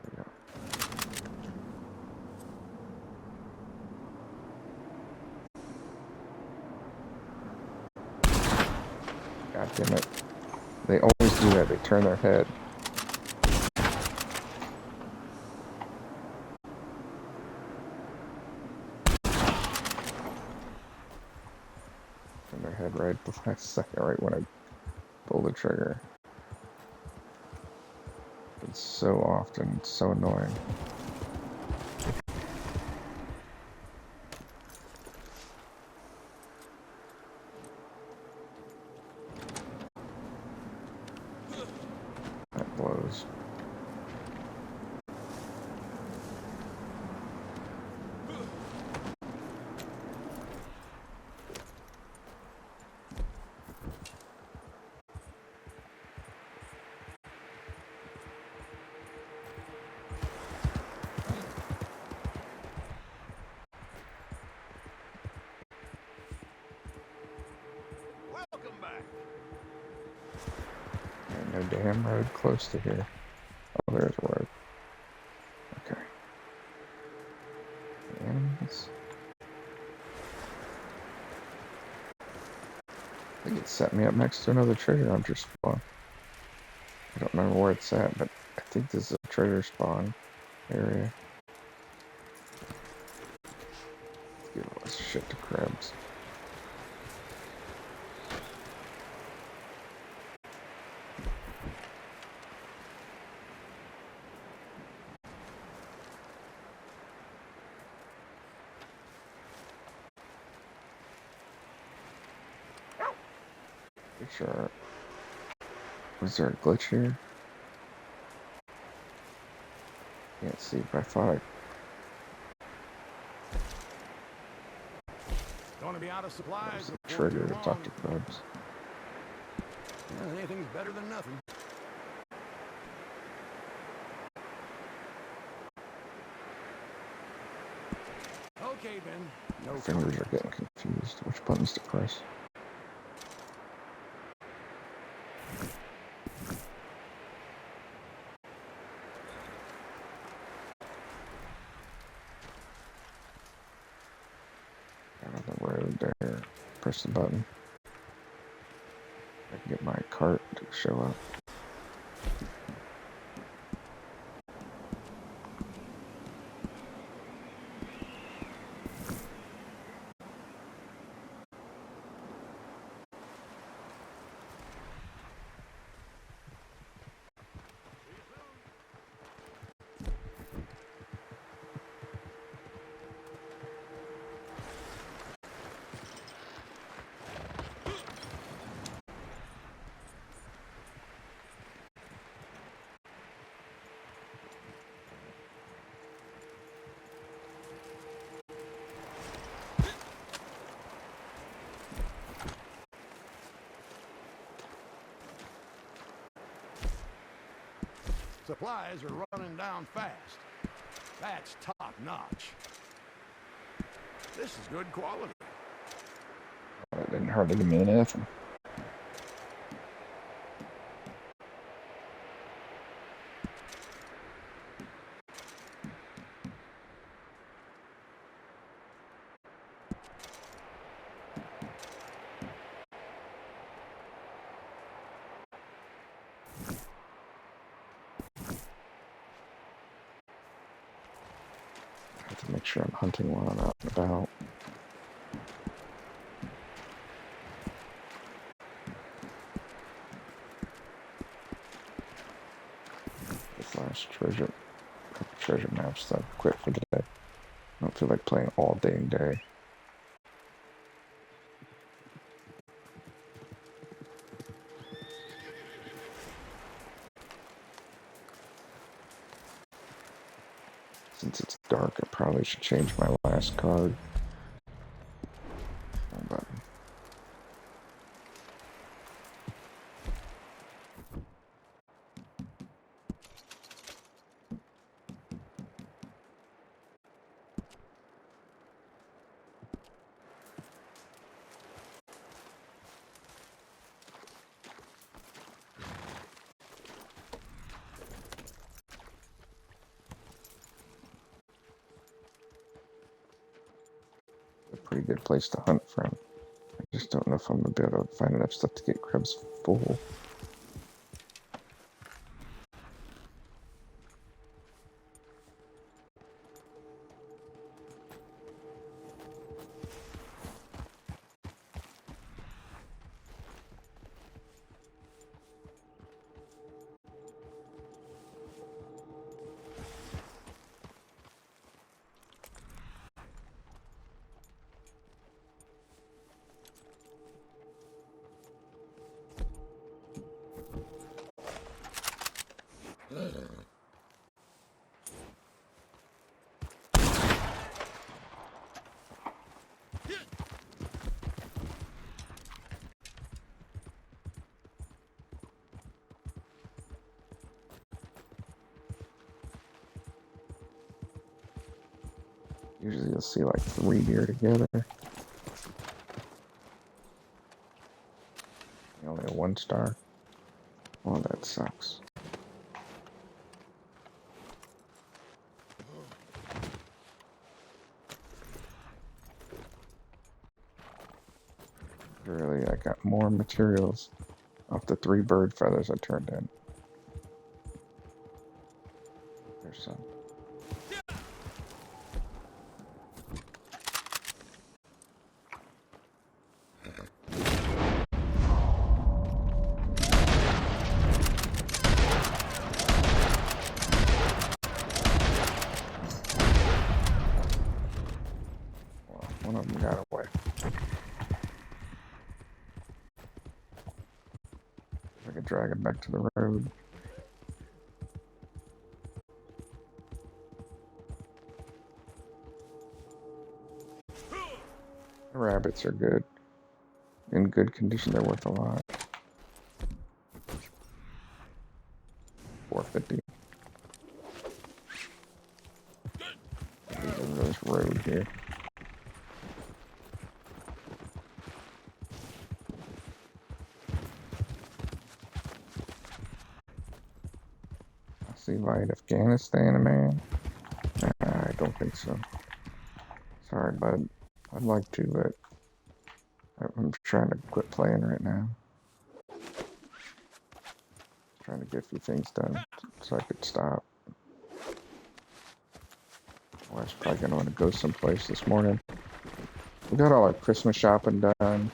There we go. God damn it. They always do that. They turn their head. Turn their head right the last second, right when I pull the trigger. It's so often, it's so annoying. That blows. Welcome back. Ain't no damn road close to here. Oh, there's a road. Okay. Animals. I think it set me up next to another treasure hunter spawn. I don't remember where it's at, but I think this is a treasure spawn area. Give all this shit to crabs. Sure. Was there a glitch here? Can't see, but I thought Gonna be out of I supplies was a before trigger too to talk long. to crabs. Well, anything's better than nothing. Okay, then. No My fingers are contact. getting confused. Which buttons to press? Out on the road there. Press the button. I can get my cart to show up. Supplies are running down fast. That's top notch. This is good quality. That didn't hardly give me anything. I have to make sure I'm hunting while I'm out and about. This last treasure map stuff. Quit for the day. I don't feel like playing all day and day. Since it's dark, I probably should change my last card. But pretty good place to hunt from. I just don't know if I'm gonna be able to find enough stuff to get Krebs full. Usually you'll see like 3 deer together. Only a 1 star. Oh, that sucks. Really, I got more materials off the 3 bird feathers I turned in. There's some. Well, one of them got away. I could drag it back to the road. The rabbits are good. In good condition, they're worth a lot. 450. Over this road here. I see light Afghanistan, man. I don't think so. Sorry, bud. I'd like to, but I'm trying to quit playing right now. Trying to get a few things done so I could stop. I was probably gonna want to go someplace this morning. We got all our Christmas shopping done.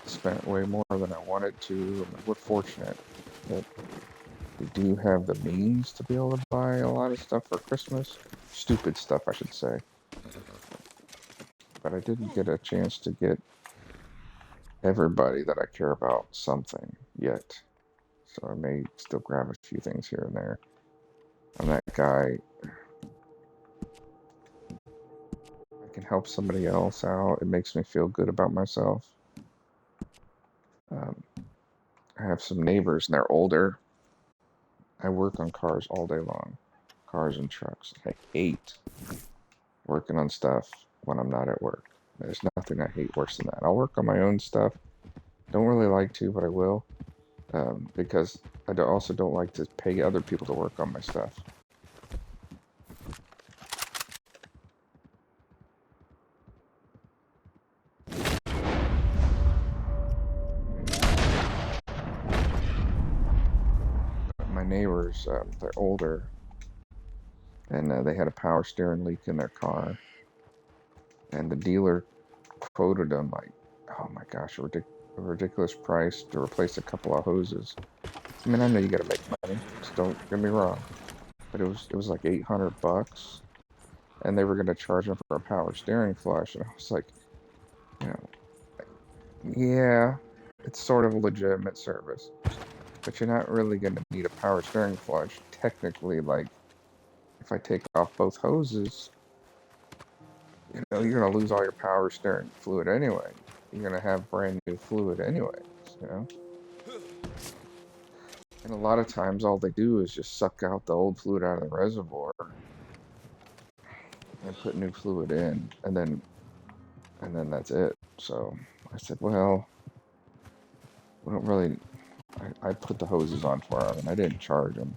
Spent way more than I wanted to. I mean, we're fortunate that we do have the means to be able to buy a lot of stuff for Christmas. Stupid stuff, I should say. But I didn't get a chance to get everybody that I care about something yet. So I may still grab a few things here and there. I'm that guy. I can help somebody else out. It makes me feel good about myself. I have some neighbors and they're older. I work on cars all day long. Cars and trucks. I hate working on stuff when I'm not at work. There's nothing I hate worse than that. I'll work on my own stuff. Don't really like to, but I will. Because I also don't like to pay other people to work on my stuff. My neighbors, they're older, and they had a power steering leak in their car, and the dealer quoted them like, oh my gosh, a ridiculous price to replace a couple of hoses. I mean, I know you gotta make money, so don't get me wrong, but it was like $800, and they were gonna charge them for a power steering flush, and I was like, you know, yeah, it's sort of a legitimate service, but you're not really gonna need a power steering flush. Technically, like, if I take off both hoses, you know, you're gonna lose all your power steering fluid anyway. You're gonna have brand new fluid anyways, you know? And a lot of times all they do is just suck out the old fluid out of the reservoir and put new fluid in, and then that's it. So I said, well, we don't really, I put the hoses on for them and I didn't charge them.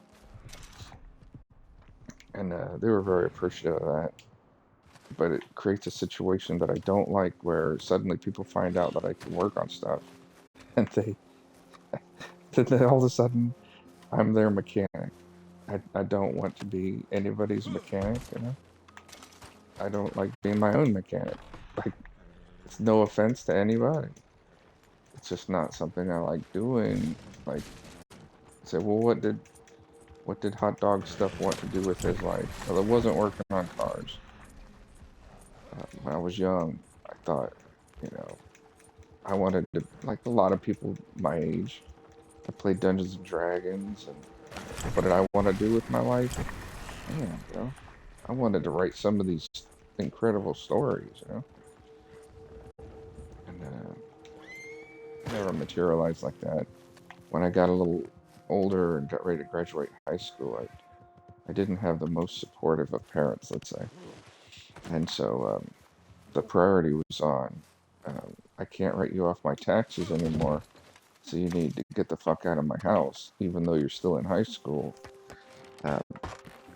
And they were very appreciative of that. but it creates a situation that I don't like where suddenly people find out that I can work on stuff and then all of a sudden I'm their mechanic. I don't want to be anybody's mechanic, you know? I don't like being my own mechanic. Like, it's no offense to anybody. It's just not something I like doing. Like, say, well, what did Hot Dog Stuff want to do with his life? Well, it wasn't working on cars. When I was young, I thought, you know, I wanted to, like a lot of people my age, I played Dungeons and Dragons, and what did I want to do with my life? Man, I wanted to write some of these incredible stories, and it never materialized like that. When I got a little older and got ready to graduate high school, I didn't have the most supportive of parents, let's say, and so the priority was on, I can't write you off my taxes anymore, so you need to get the fuck out of my house, even though you're still in high school. Uh,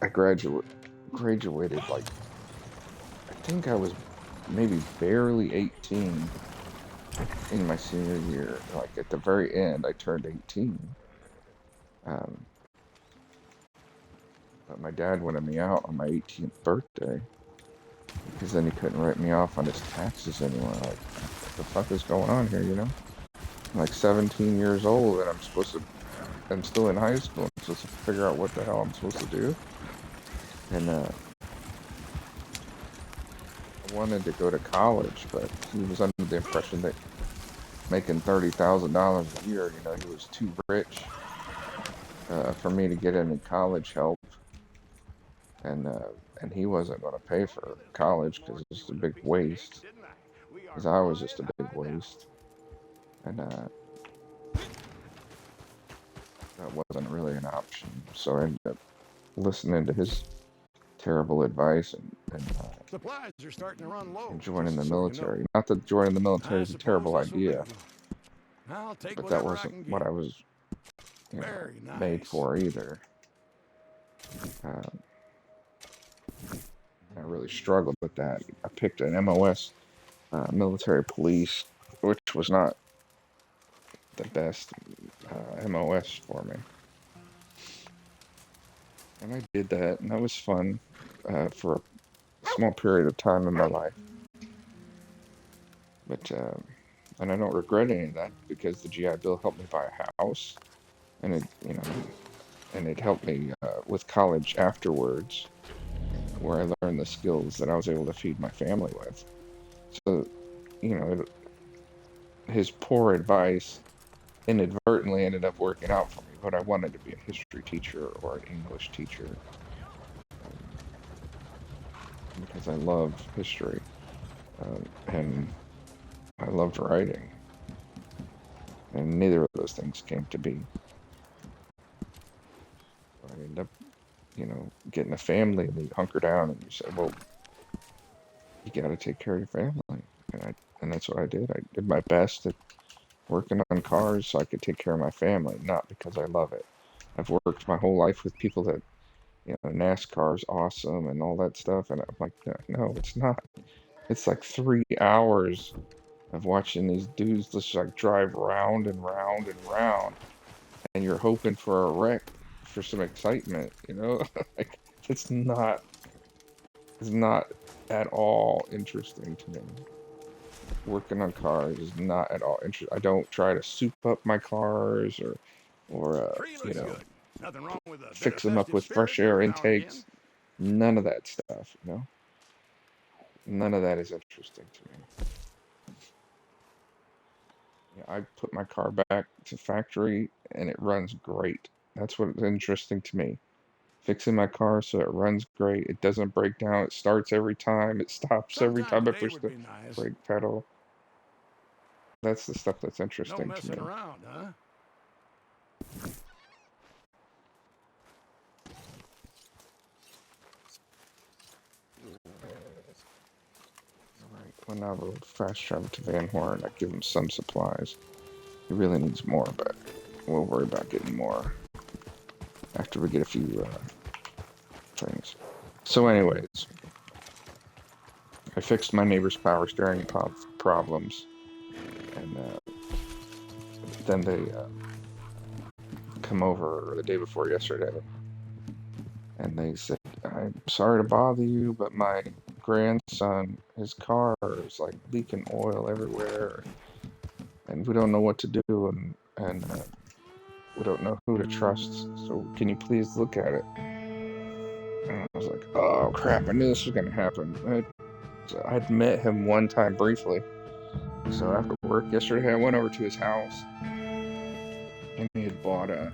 I graduated like I think I was maybe barely 18 in my senior year. Like at the very end, I turned 18. Um, but my dad wanted me out on my 18th birthday because then he couldn't write me off on his taxes anymore. Like, what the fuck is going on here, you know? I'm like 17 years old and I'm still in high school. I'm supposed to figure out what the hell I'm supposed to do. And I wanted to go to college, but he was under the impression that making $30,000 a year, he was too rich for me to get any college help, and uh, and he wasn't going to pay for college because it's just a big waste. Because I was just a big waste, and that wasn't really an option. So I ended up listening to his terrible advice Supplies are starting to run low, and joining just the so you know. military. Not that joining the military I is a suppose terrible this will do. idea, I'll take but that whatever I wasn't can what get. I was, Very made nice. for either. Um, I really struggled with that. I picked an MOS, military police, which was not the best MOS for me. And I did that, and that was fun for a small period of time in my life. But and I don't regret any of that because the GI Bill helped me buy a house, and it helped me with college afterwards, where I learned the skills that I was able to feed my family with. So, his poor advice inadvertently ended up working out for me, but I wanted to be a history teacher or an English teacher, um, because I love history, and I loved writing, and neither of those things came to be. So I ended up, getting a family, and you hunker down and you say, well, you got to take care of your family, and that's what I did. I did my best at working on cars so I could take care of my family, not because I love it. I've worked my whole life with people that, NASCAR is awesome and all that stuff. And I'm like, no, no, it's not. It's like 3 hours of watching these dudes just like drive round and round and round, and you're hoping for a wreck for some excitement, like it's not at all interesting to me. Working on cars is not at all interesting. I don't try to soup up my cars or Tree looks good. Nothing wrong with a bit of fix them up festive with spirit fresh air every now and again. intakes. None of that stuff. None of that is interesting to me. I put my car back to factory and it runs great. That's what's interesting to me. Fixing my car so it runs great. It doesn't break down. It starts every time. It stops every Sometime time I today push would the be nice. brake pedal. That's the stuff that's No interesting to messing me. around, huh? All right. When I rode fast travel to Van Horn, I give him some supplies. He really needs more, but we'll worry about getting more after we get a few things. So, anyways, I fixed my neighbor's power steering problems, and then they come over the day before yesterday, and they said, "I'm sorry to bother you, but my grandson, his car is like leaking oil everywhere, and we don't know what to do, and we don't know who to trust. So can you please look at it?" And I was like, "Oh crap! I knew this was gonna happen." I'd met him one time briefly. So after work yesterday, I went over to his house, and he had bought a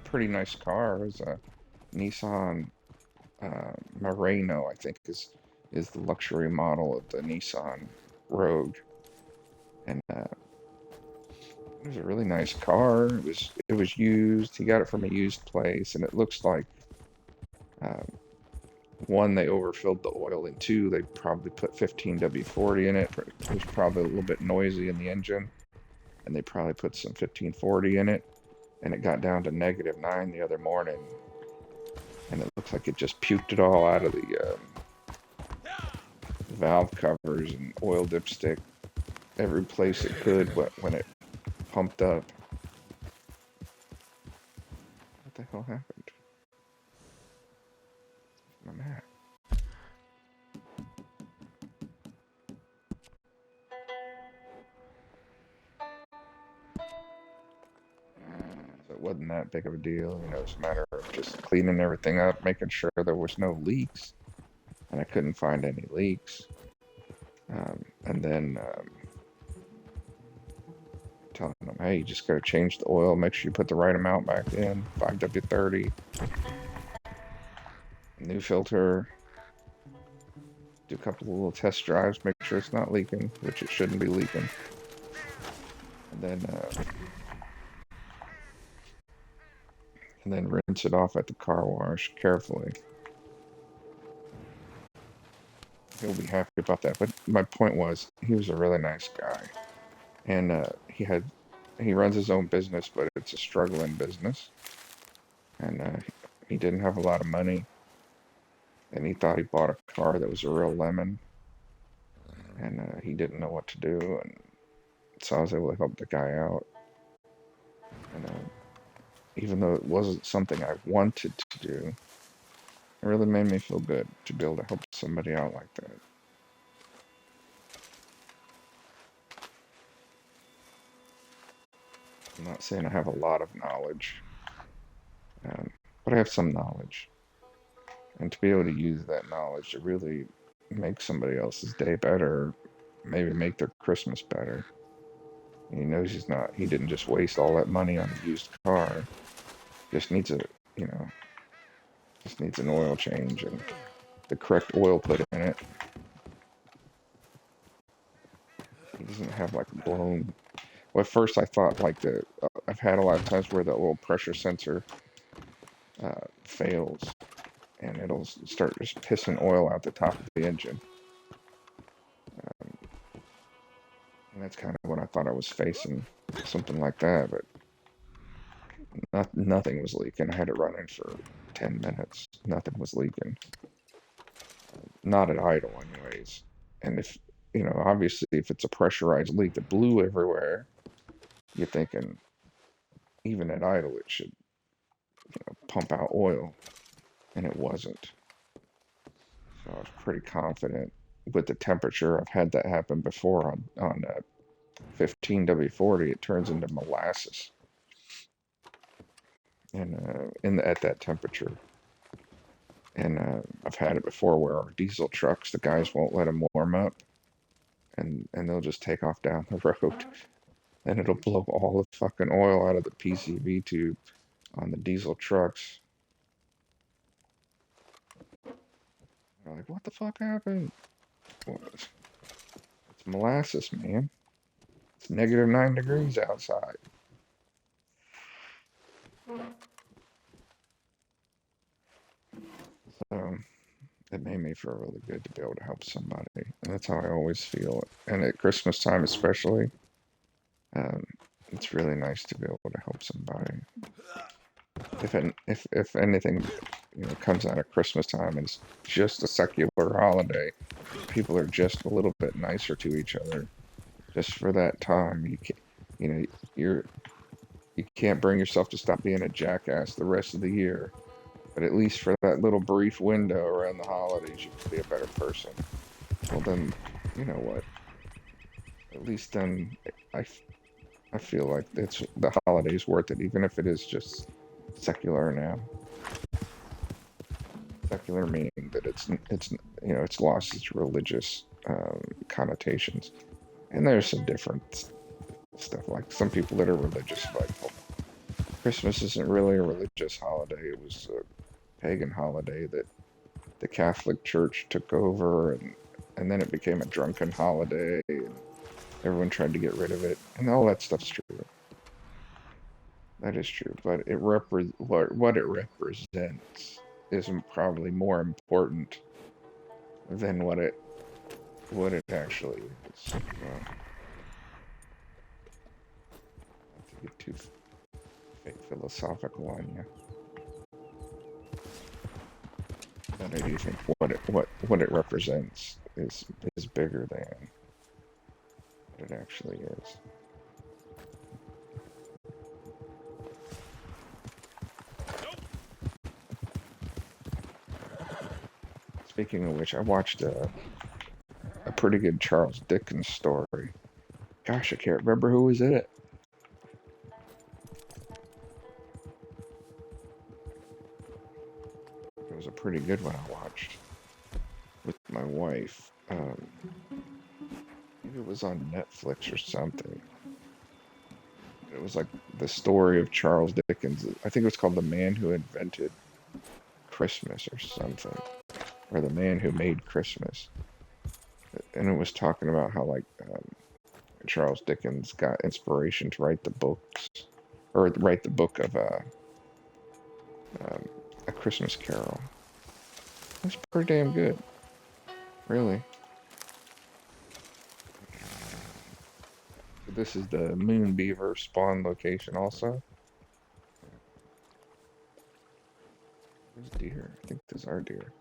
pretty nice car. It was a Nissan Murano, I think is the luxury model of the Nissan Rogue, and it was a really nice car. It was used. He got it from a used place, and it looks like uh, one, they overfilled the oil, and two, they probably put 15W40 in it. It was probably a little bit noisy in the engine, and they probably put some 1540 in it, and it got down to -9 the other morning, and it looks like it just puked it all out of the valve covers and oil dipstick, every place it could when it pumped up. What the hell happened? I'm at. So it wasn't that big of a deal, you know. It's a matter of just cleaning everything up, making sure there was no leaks, and I couldn't find any leaks. And then telling them, hey, you just got to change the oil, make sure you put the right amount back in, 5W30, new filter, do a couple of little test drives, make sure it's not leaking, which it shouldn't be leaking. And then rinse it off at the car wash carefully. He'll be happy about that. But my point was, he was a really nice guy, and he runs his own business, but it's a struggling business, and he didn't have a lot of money, and he thought he bought a car that was a real lemon, and he didn't know what to do, and so I was able to help the guy out, and even though it wasn't something I wanted to do, it really made me feel good to be able to help somebody out like that. I'm not saying I have a lot of knowledge, but I have some knowledge. And to be able to use that knowledge to really make somebody else's day better, maybe make their Christmas better. And he knows he didn't just waste all that money on a used car. Just needs just needs an oil change and the correct oil put in it. He doesn't have like a blown. Well, at first I thought like I've had a lot of times where the oil pressure sensor fails, and it'll start just pissing oil out the top of the engine. And that's kind of what I thought I was facing, something like that. But nothing was leaking. I had it running for 10 minutes. Nothing was leaking. Not at idle, anyways. And obviously, if it's a pressurized leak that blew everywhere, you're thinking, even at idle, it should pump out oil, and it wasn't. So I was pretty confident with the temperature. I've had that happen before on 15W40. It turns into molasses, and at that temperature. And I've had it before where our diesel trucks, the guys won't let them warm up, and they'll just take off down the road, and it'll blow all the fucking oil out of the PCV tube on the diesel trucks. They're like, what the fuck happened? Well, it's molasses, man. It's -9 degrees outside. So it made me feel really good to be able to help somebody. And that's how I always feel. And at Christmas time especially, um, it's really nice to be able to help somebody. If anything, comes out at Christmas time and it's just a secular holiday. People are just a little bit nicer to each other just for that time. You know, you're you can't bring yourself to stop being a jackass the rest of the year, but at least for that little brief window around the holidays, you can be a better person. Well, then, you know what? At least then, I, I feel like it's the holiday's worth it, even if it is just secular now. Secular meaning that it's lost its religious connotations, and there's some different stuff. Like some people that are religious, like, well, Christmas isn't really a religious holiday. It was a pagan holiday that the Catholic Church took over, and then it became a drunken holiday, and everyone tried to get rid of it, and all that stuff's true. That is true, but what it represents is probably more important than what it actually is. Well, not to get too philosophical on you, but I do think what it represents is bigger than what it actually is. Speaking of which, I watched a pretty good Charles Dickens story. Gosh, I can't remember who was in it. It was a pretty good one I watched with my wife. Maybe it was on Netflix or something. It was like the story of Charles Dickens. I think it was called The Man Who Invented Christmas or something, or The Man Who Made Christmas. And it was talking about how like Charles Dickens got inspiration to write the books, or write the book of A Christmas Carol. It's pretty damn good, really. This is the Moon Beaver spawn location also. There's deer. I think these are deer.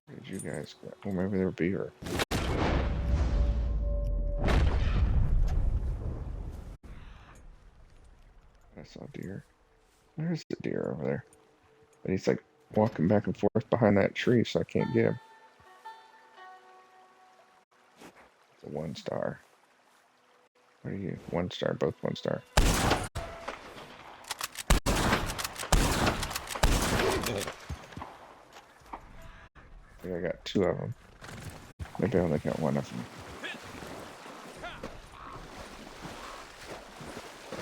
Where did you guys go? Oh, maybe they're beaver. I saw deer. There's the deer over there. But he's like walking back and forth behind that tree, so I can't get him. It's a 1-star. What are you? 1-star, both 1-star. I think I got 2 of them. Maybe I only got 1 of them.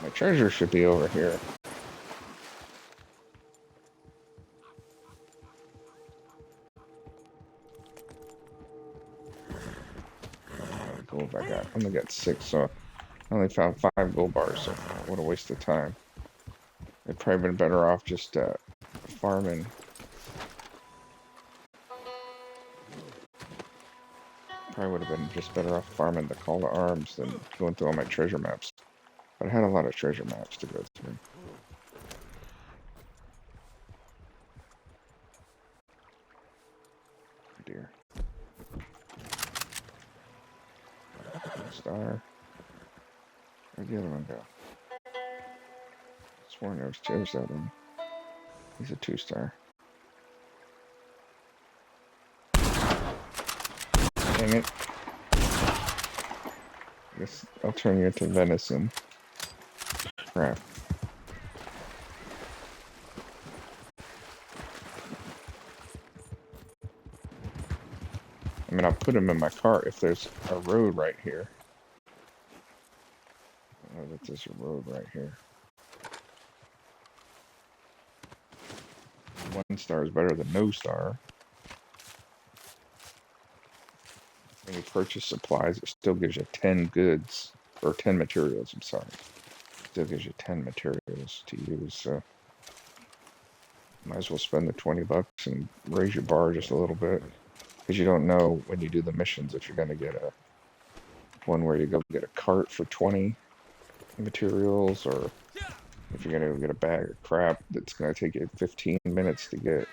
My treasure should be over here. Gold I got. I only got 6, so I only found 5 gold bars. So what a waste of time. I'd probably been better off just farming. Probably would have been just better off farming the call to arms than going through all my treasure maps. But I had a lot of treasure maps to go through. Oh dear. Star. Where'd the other one go? I sworn there was 2 of them. He's a 2-star. Dang it. I guess I'll turn you into venison. Crap. I mean, I'll put him in my cart if there's a road right here. I know that there's a road right here. 1 star is better than no star. When you purchase supplies, it still gives you 10 goods, or 10 materials, I'm sorry. It still gives you 10 materials to use, so might as well spend the 20 bucks and raise your bar just a little bit. Because you don't know when you do the missions if you're going to get one where you go get a cart for 20 materials, or if you're gonna go get a bag of crap that's gonna take you 15 minutes to get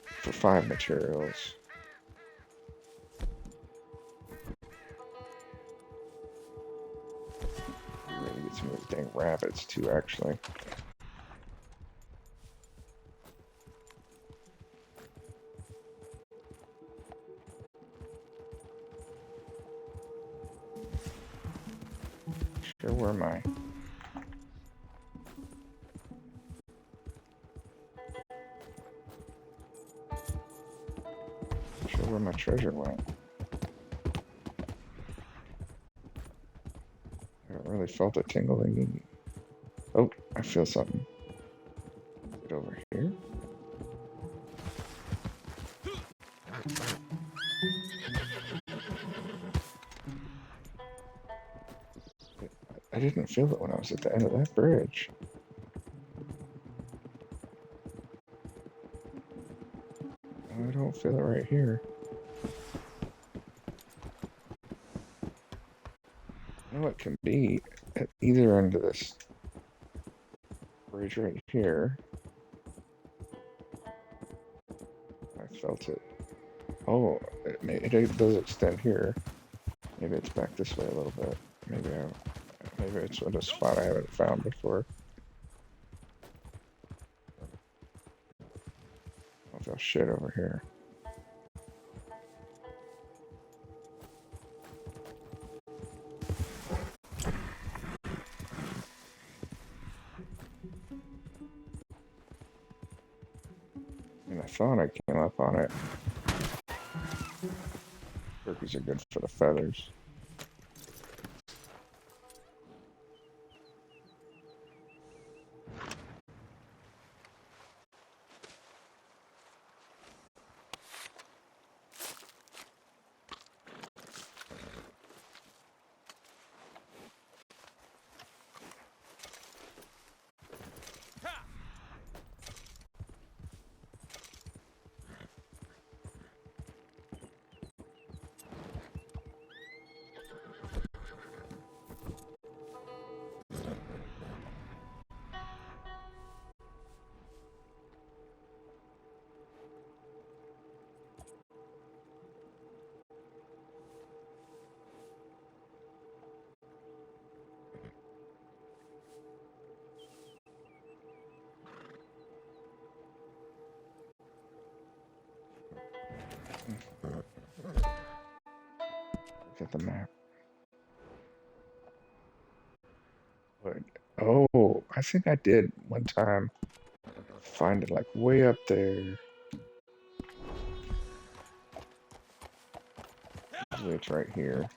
for 5 materials. I'm gonna get some of those dang rabbits too, actually. Sure, where am I? Sure where my treasure went. I really felt it tingling. Oh, I feel something. Is it over here? I didn't feel it when I was at the end of that bridge. I don't feel it right here. I know it can be at either end of this bridge right here. I felt it. Oh, it does extend here. Maybe it's back this way a little bit. Maybe it's at a spot I haven't found before. I feel shit over here. And I thought I came up on it. Turkeys are good for the feathers. Look at the map. But, oh, I think I did one time find it like way up there. Usually it's right here.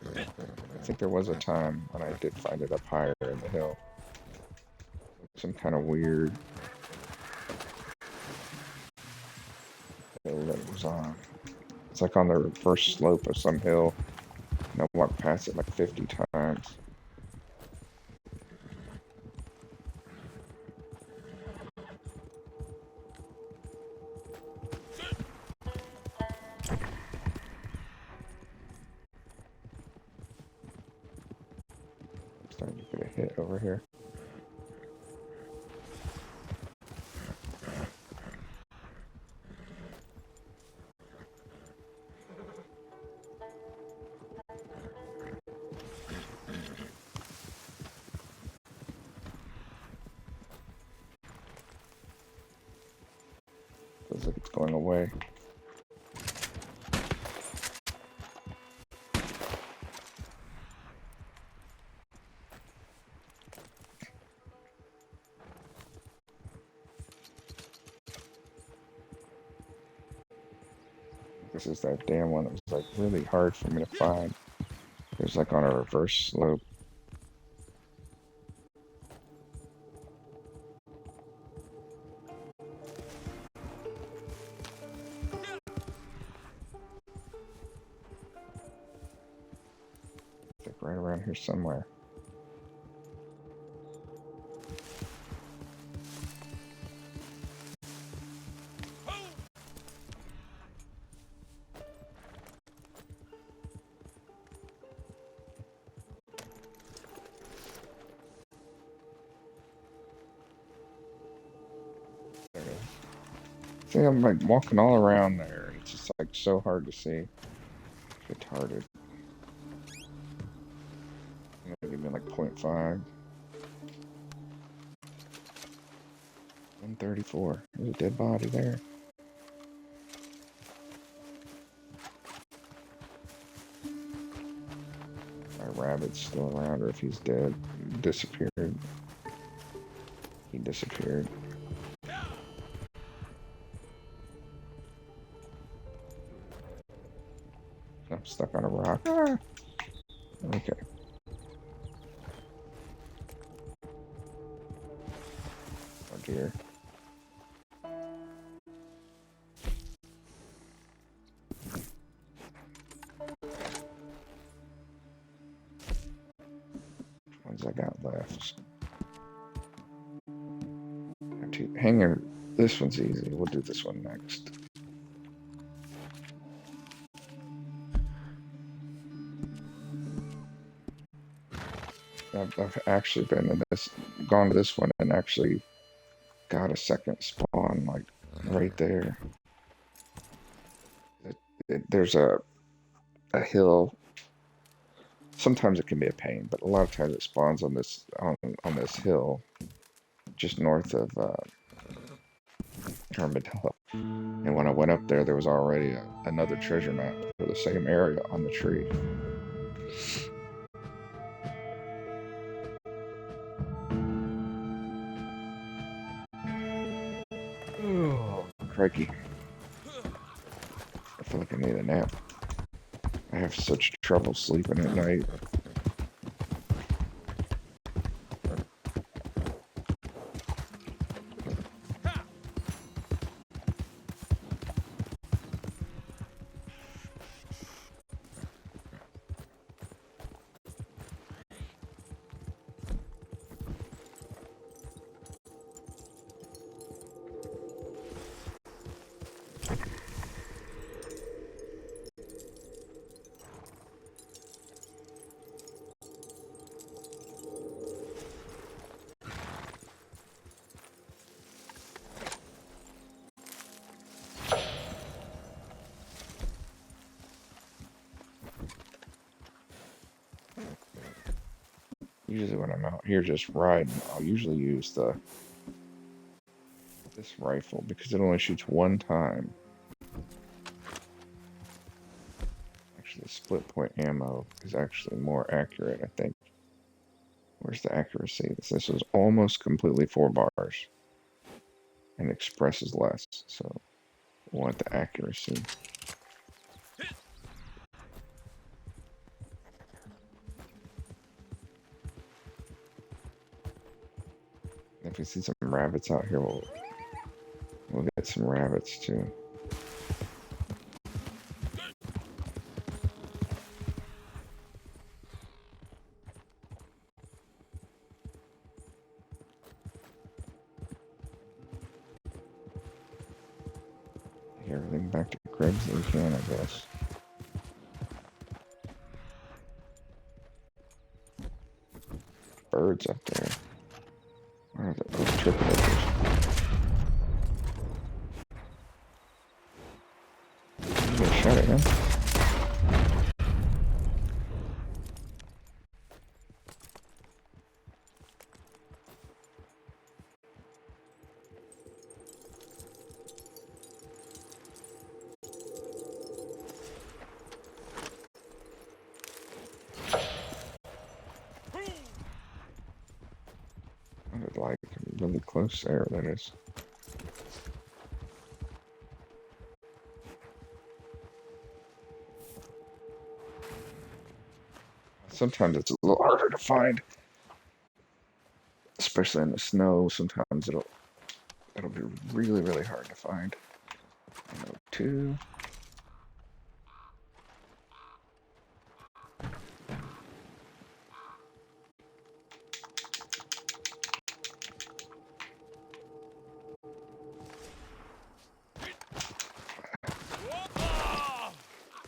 I think there was a time when I did find it up higher in the hill. Some kind of weird hill that it was on. It's like on the reverse slope of some hill. And I walked past it like 50 times. Starting to get a hit over here. Feels like it's going away. This is that damn one that was like really hard for me to find. It was like on a reverse slope. It's like right around here somewhere. See, I'm like walking all around there, and it's just like so hard to see. Retarded. Give me like 0.5. 134. There's a dead body there. My rabbit's still around, or if he's dead, disappeared. He disappeared. I'm stuck on a rock. Ah. Okay. Oh dear. Which ones I got left? Hanger. This one's easy. We'll do this one next. I've actually been in this, gone to this one and actually got a second spawn, like right there. There's a hill. Sometimes it can be a pain, but a lot of times it spawns on this this hill, just north of Armadillo. And when I went up there, there was already another treasure map for the same area on the tree. Oh, crikey. I feel like I need a nap. I have such trouble sleeping at night. Usually when I'm out here just riding, I'll usually use this rifle because it only shoots one time. Actually, the split point ammo is actually more accurate, I think. Where's the accuracy? This is almost completely 4 bars and expresses less, so I want the accuracy. If we see some rabbits out here, we'll get some rabbits too. Get everything back to cribs that we can, I guess. Birds up there. Where are those triple edges? You get a shot at him. Like really close there, that is. Sometimes it's a little harder to find, especially in the snow. Sometimes it'll be really, really hard to find. I know two.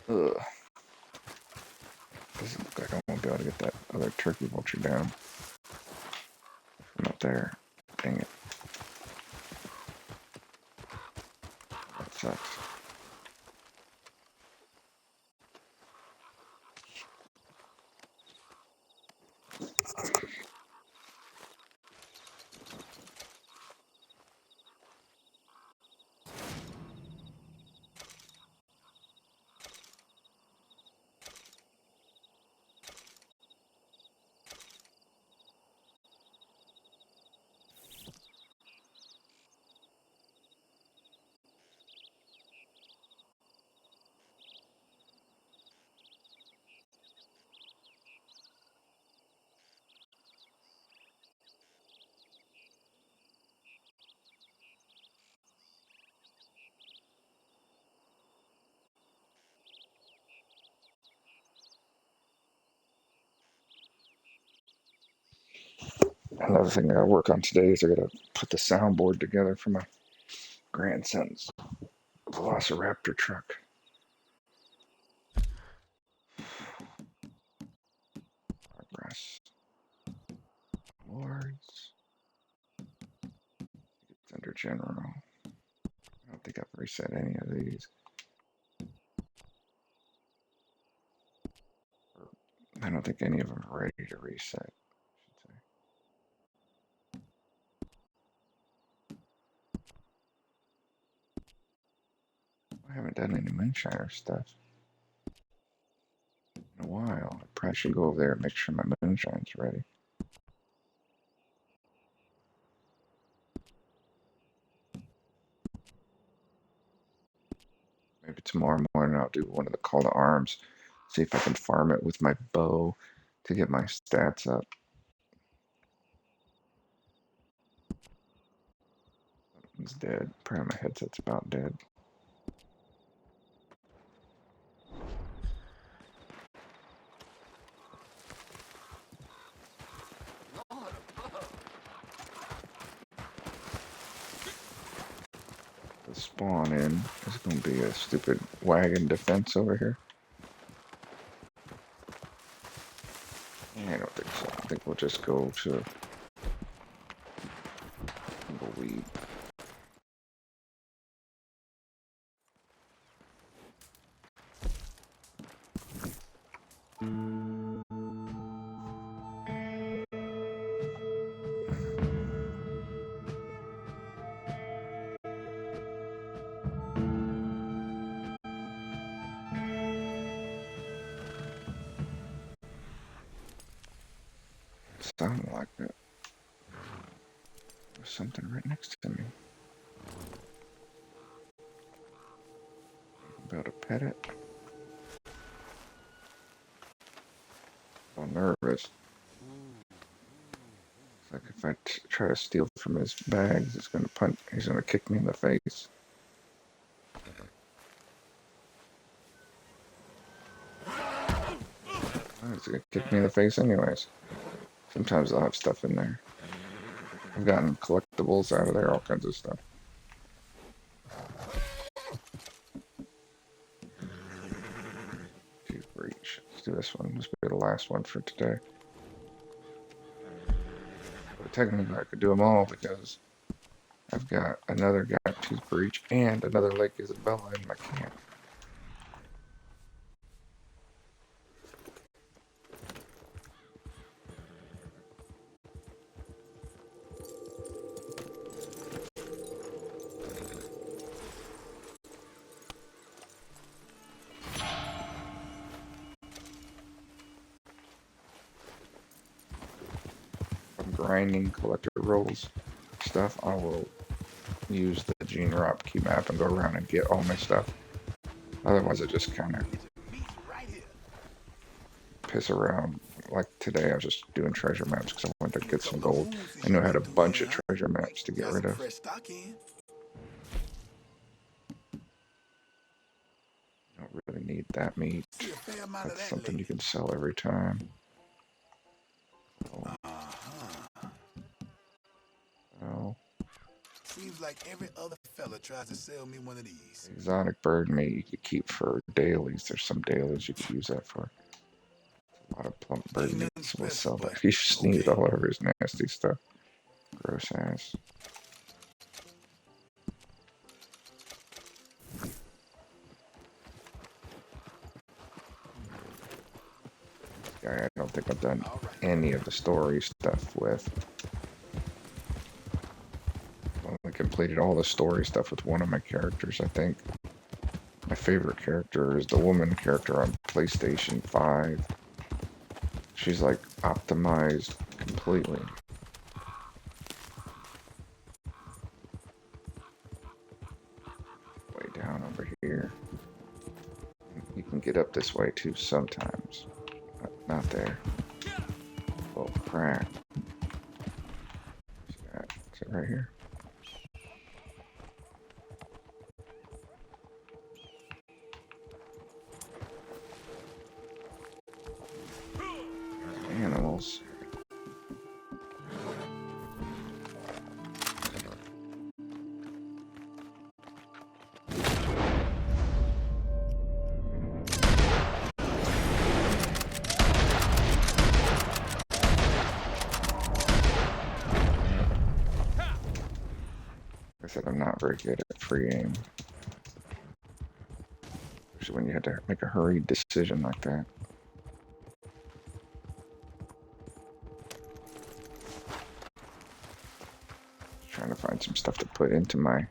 Ugh. Doesn't look like I won't be able to get that other turkey vulture down from up there. Dang it. sucks. Another thing I gotta work on today is I gotta put the soundboard together for my grandson's Velociraptor truck. Progress. Awards. It's under general. I don't think I've reset any of these. I don't think any of them are ready to reset, I should say. I haven't done any moonshiner stuff in a while. I probably should go over there and make sure my moonshine's ready. Maybe tomorrow morning I'll do one of the call to arms, see if I can farm it with my bow to get my stats up. It's dead. Probably my headset's about dead. The spawn in is going to be a stupid wagon defense over here. I don't think so. I think we'll just go to tumbleweed. Sounded like it. There's something right next to me. About to pet it. I'm nervous. It's like if I try to steal from his bags, it's gonna punch. He's gonna kick me in the face. Oh, he's gonna kick me in the face anyways. Sometimes I'll have stuff in there. I've gotten collectibles out of there, all kinds of stuff. Breach. Let's do this one. This will be the last one for today. But technically, I could do them all because I've got another Tooth Breach and another Lake Isabella in my camp. Grinding collector rolls stuff, I will use the Gene Ropke map and go around and get all my stuff. Otherwise, I just kind of piss around. Like today, I was just doing treasure maps because I wanted to get some gold. I knew I had a bunch of treasure maps to get rid of. Don't really need that meat. That's something you can sell every time. Oh. Seems like every other fella tries to sell me one of these. Exotic bird meat you could keep for dailies. There's some dailies you could use that for. A lot of plump bird meat, so we'll sell that. He sneezed all over his nasty stuff. Gross ass. don't think I've done any of the story stuff with. I only completed all the story stuff with one of my characters, I think. My favorite character is the woman character on PlayStation 5. She's like optimized completely. Way down over here. You can get up this way too sometimes. But not there. Oh crap. Is it right here? Animals. I said I'm not very good at free aim. Especially when you had to make a hurried decision like that. Trying to find some stuff to put into my...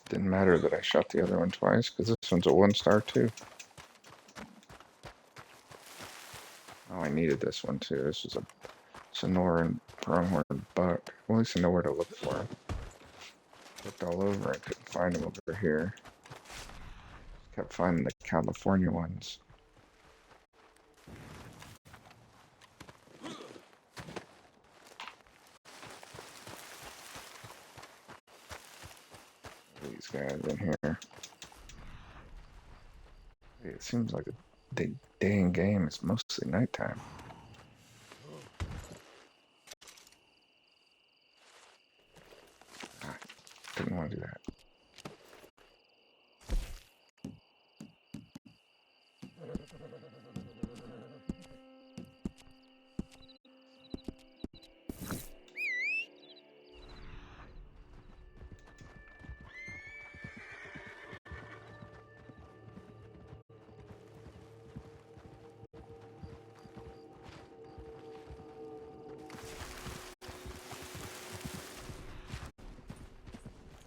Didn't matter that I shot the other one twice, because this one's a 1-star too. Oh, I needed this one too. This was a Sonoran pronghorn buck. Well, at least I know where to look for him. Looked all over, I couldn't find him over here. Kept finding the California ones. These guys in here. It seems like the day in game is mostly nighttime. Ah, didn't want to do that.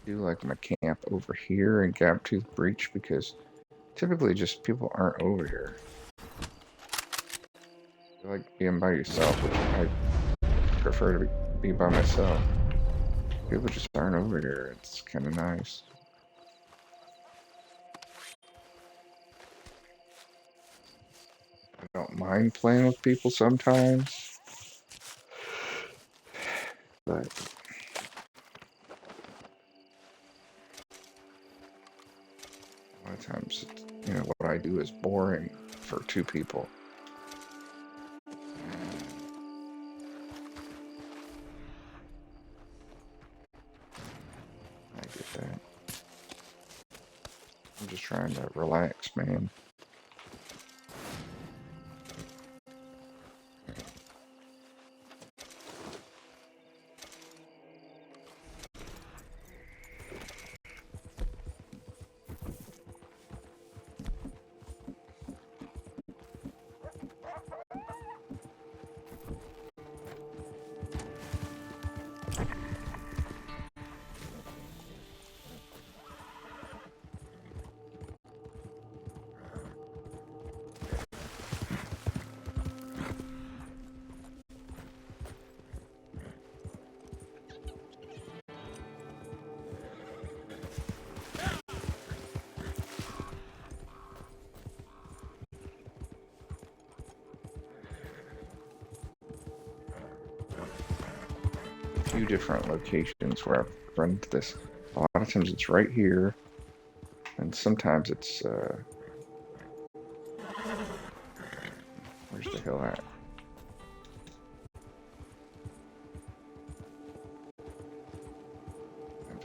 Do like my camp over here in Gaptooth Breach because typically just people aren't over here. You like being by yourself, which I prefer to be by myself. People just aren't over here. It's kind of nice. I don't mind playing with people sometimes, but a lot of times, you know, what I do is boring for 2 people. I get that. I'm just trying to relax, man. Few different locations where I've run into this. A lot of times it's right here, and sometimes it's, where's the hill at?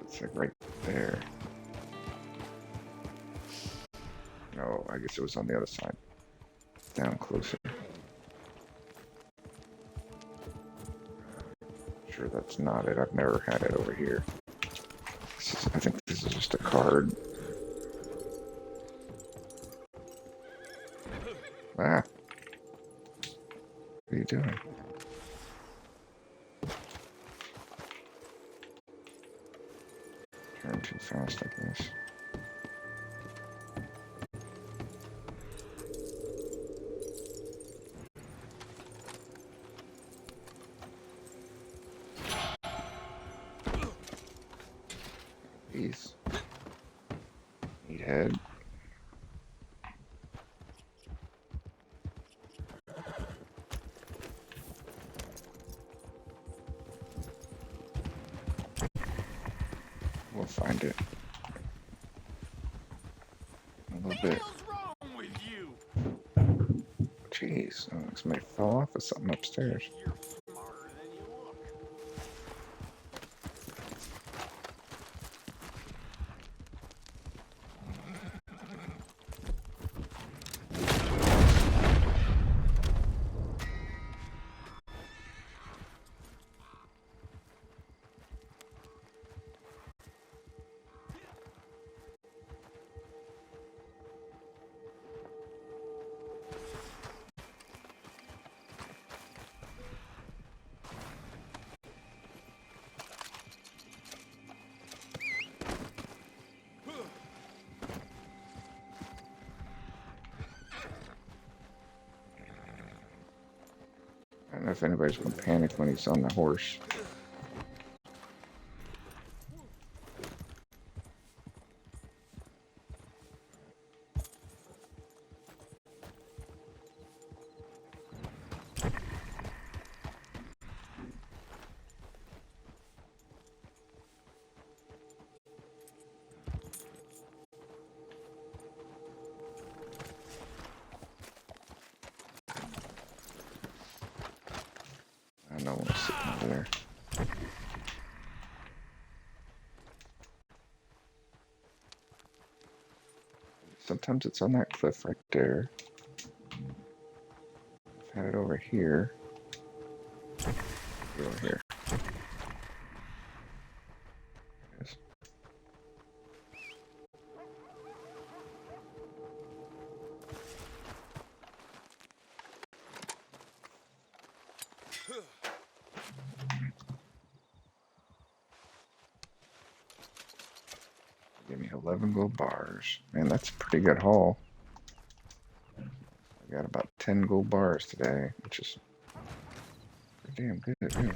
It's like right there. No, I guess it was on the other side. Down closer. Sure, that's not it. I've never had it over here. I think this is just a card. Ah. What are you doing? Turn too fast, I guess. Jeez. Need head. We'll find it. A little bit. What's wrong with you? Jeez, somebody fell off of something upstairs. You're smarter than you look. I don't know if anybody's gonna panic when he's on the horse. I know one's sitting over there. Sometimes it's on that cliff right there. I've had it over here. Over here. It is. Give me 11 gold bars. Man, that's a pretty good haul. I got about 10 gold bars today, which is pretty damn good, really.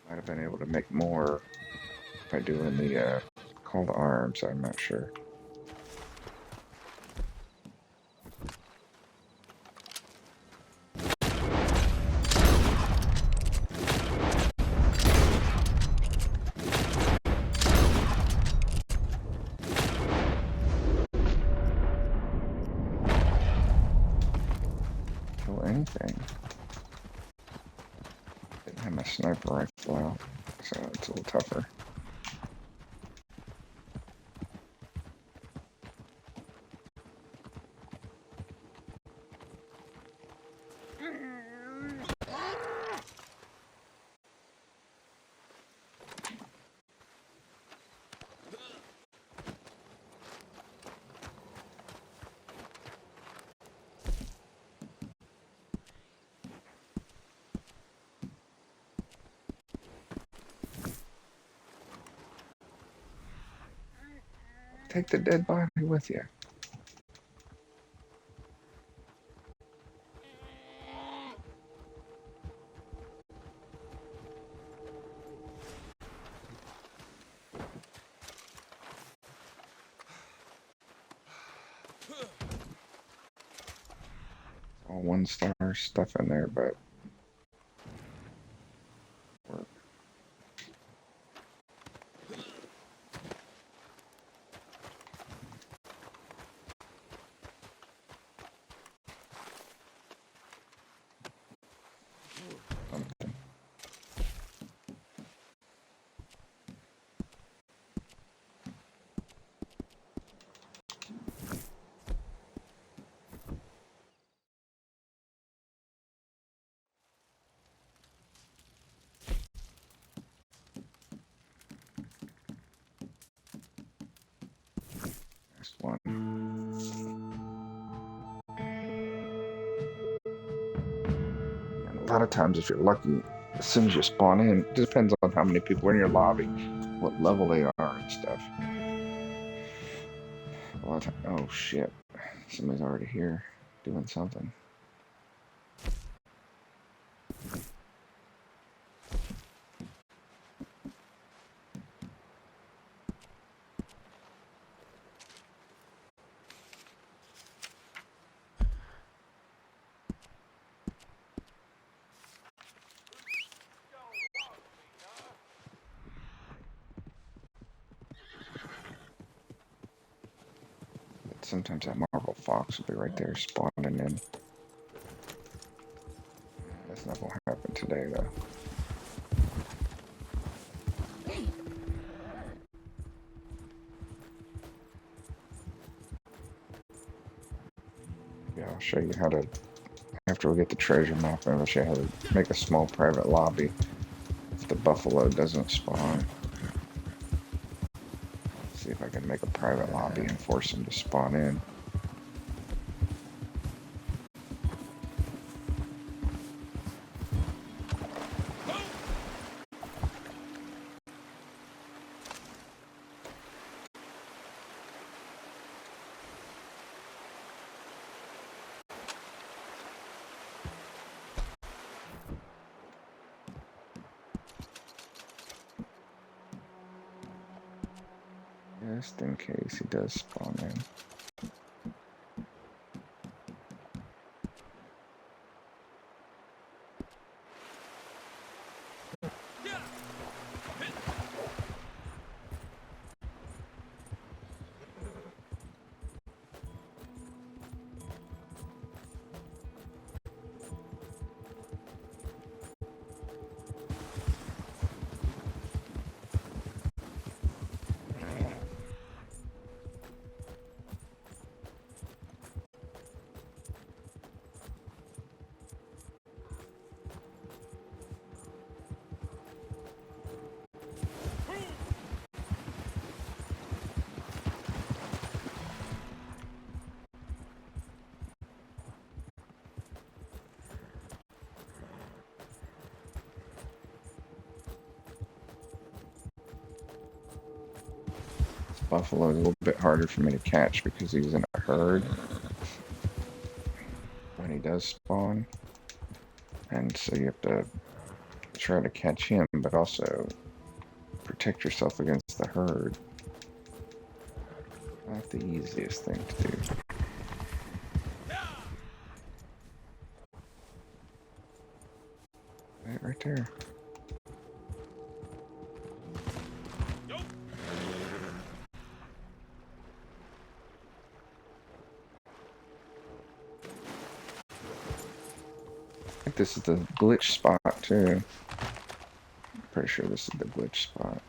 Might have been able to make more by doing the call to arms, I'm not sure. Kill anything. Didn't have my sniper rifle out, so it's a little tougher. Take the dead body with you. All 1-star stuff in there, but lot of times, if you're lucky, as soon as you spawn in, it depends on how many people are in your lobby, what level they are and stuff. A lot of time, oh shit, somebody's already here doing something. Sometimes that Marble Fox will be right there spawning in. That's not gonna happen today, though. Yeah, I'll show you how to, after we get the treasure map, I'll show you how to make a small private lobby if the buffalo doesn't spawn. See if I can make a private lobby and force them to spawn in. Just in case he does spawn in. Buffalo is a little bit harder for me to catch because he's in a herd when he does spawn. And so you have to try to catch him, but also protect yourself against the herd. Not the easiest thing to do. Right there. I think this is the glitch spot too. I'm pretty sure this is the glitch spot.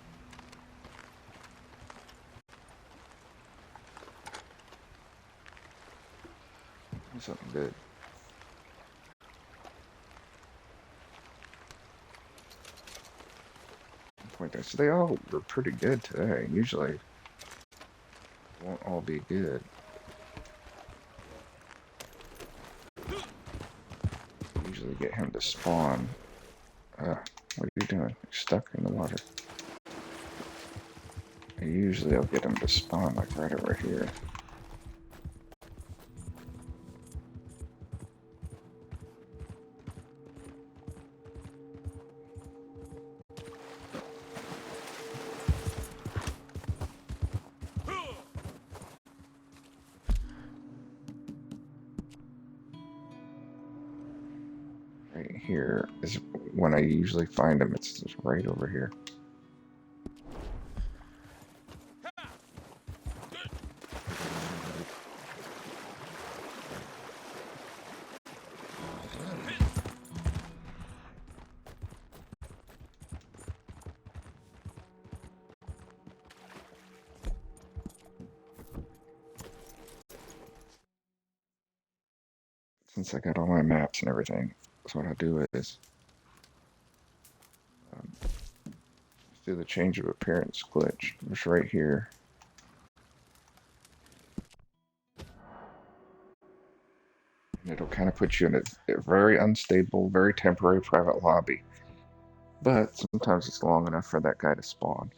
Something good. Point there. So they all were pretty good today. Usually won't all be good. Usually get him to spawn. What are you doing? You're stuck in the water. Usually I'll get him to spawn like right over here. Right here is when I usually find him. It's just right over here. Since I got all my maps and everything, so what I'll do is do the change of appearance glitch. It's right here. And it'll kind of puts you in a very unstable, very temporary private lobby. But sometimes it's long enough for that guy to spawn.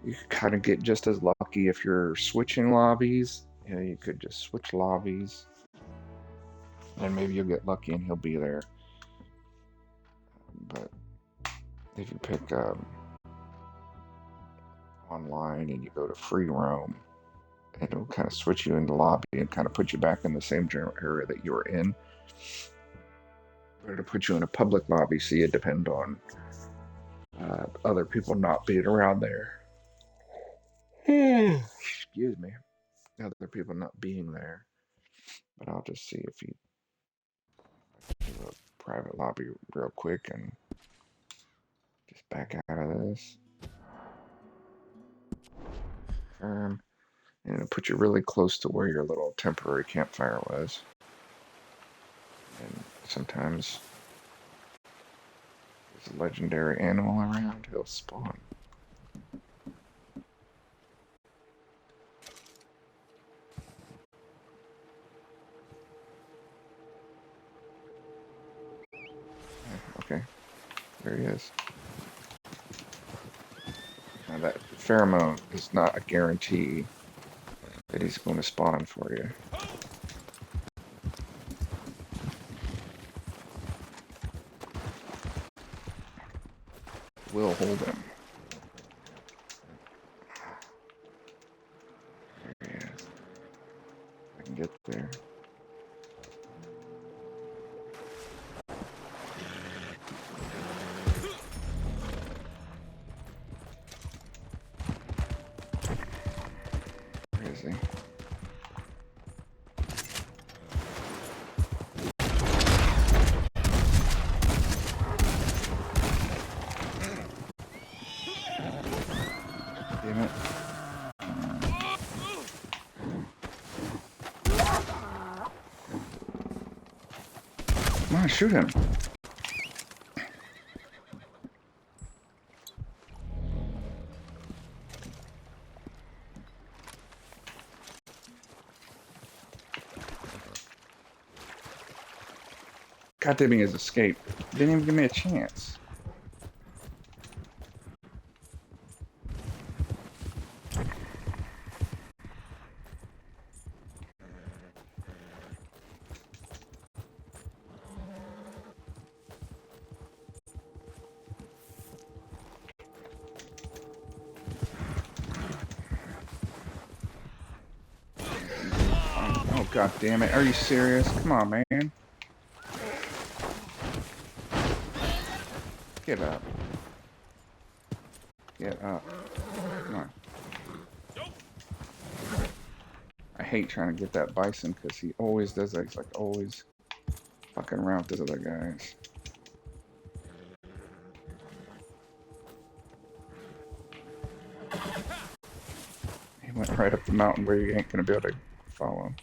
You kind of get just as lucky if you're switching lobbies. You know, you could just switch lobbies, and maybe you'll get lucky and he'll be there. But if you pick online and you go to free roam, it'll kind of switch you in the lobby and kind of put you back in the same general area that you were in. Or it'll put you in a public lobby, so you depend on other people not being around there. Excuse me. Other people not being there. But I'll just see if you do a private lobby real quick and just back out of this. Confirm. And it'll put you really close to where your little temporary campfire was. And sometimes there's a legendary animal around, he'll spawn. Okay, there he is. Now that pheromone is not a guarantee that he's going to spawn for you. We'll hold him. There he is. I can get there. Where is he? Damn it. Come on, shoot him. God damn, he has escaped. Didn't even give me a chance. Oh, god damn it. Are you serious? Come on, man. Get up. Get up. Come on. I hate trying to get that bison because he always does that. He's like always fucking around with those other guys. He went right up the mountain where you ain't gonna be able to follow him.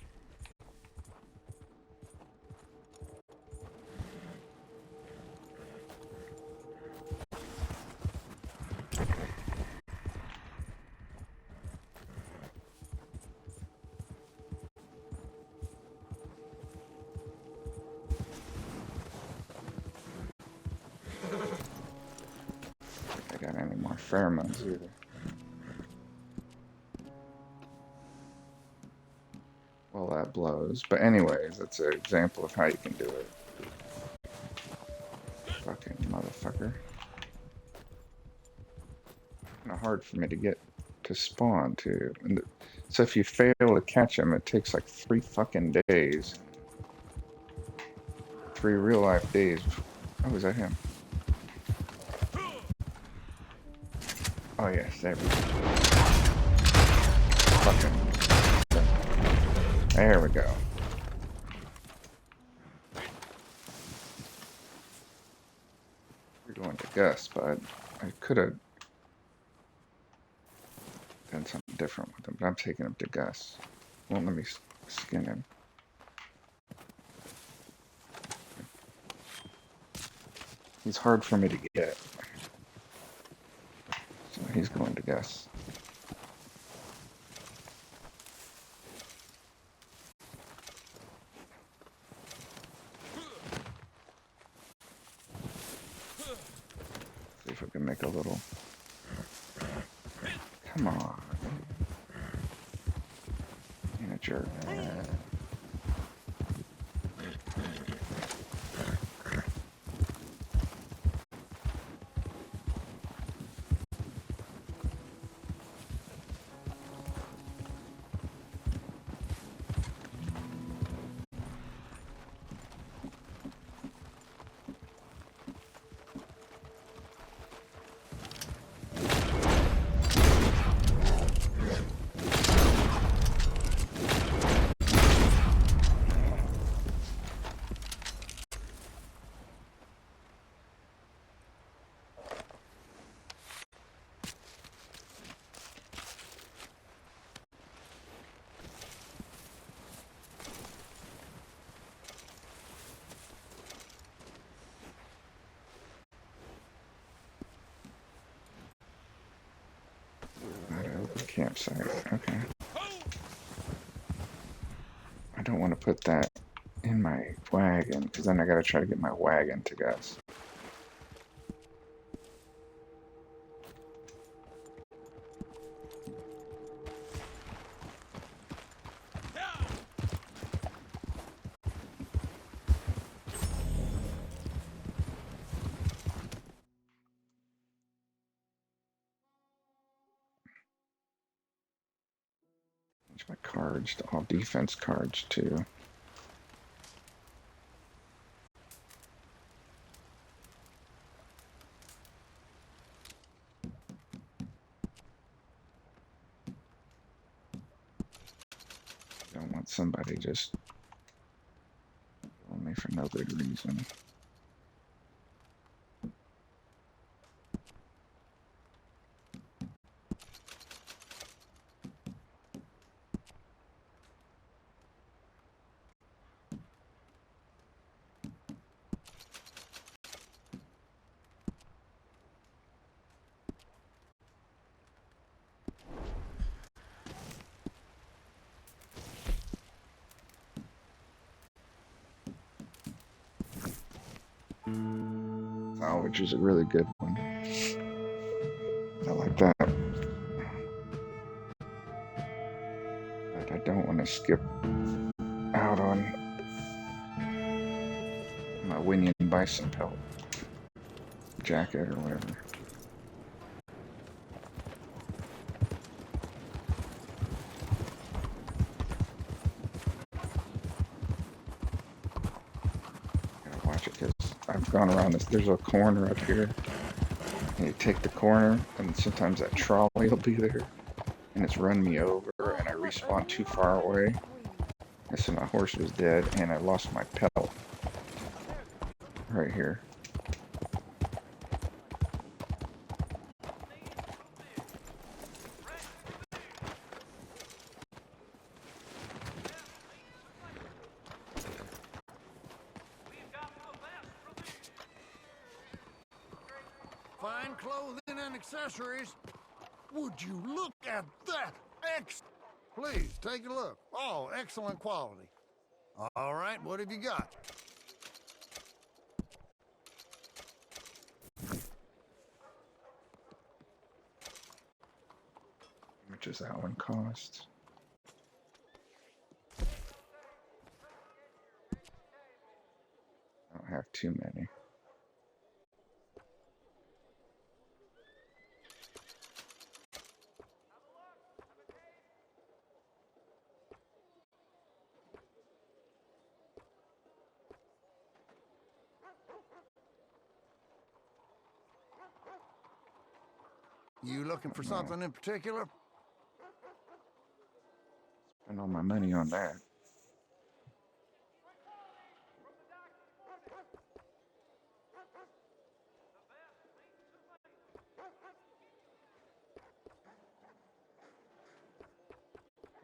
I got any more pheromones either. Well, that blows. But anyways, that's an example of how you can do it. Fucking motherfucker. Kind of hard for me to get to spawn too. So if you fail to catch him, it takes like 3 fucking days. 3 real life days. Oh, is that him? Oh yes, there we go. Fucking. There we go. We're going to Gus, but I could have done something different with him, but I'm taking him to Gus. Won't let me skin him. He's hard for me to get. So he's going to Gus. can make a little. Come on. Being a jerk. Campsite. Okay. I don't want to put that in my wagon because then I gotta try to get my wagon to gas. Change my cards to all defense cards too. Don't want somebody just killing me for no good reason. Which is a really good one. I like that. But I don't want to skip out on my winyan bison pelt jacket or whatever. Gotta watch it because I've gone around this. There's a corner up here. And you take the corner, and sometimes that trolley will be there, and it's run me over, and I respawn too far away. And so my horse was dead, and I lost my pelt right here. Fine clothing and accessories. Would you look at that? Please, take a look. Oh, excellent quality. All right, what have you got? How much does that one cost? I don't have too many. You looking for something in particular? Spend all my money on that.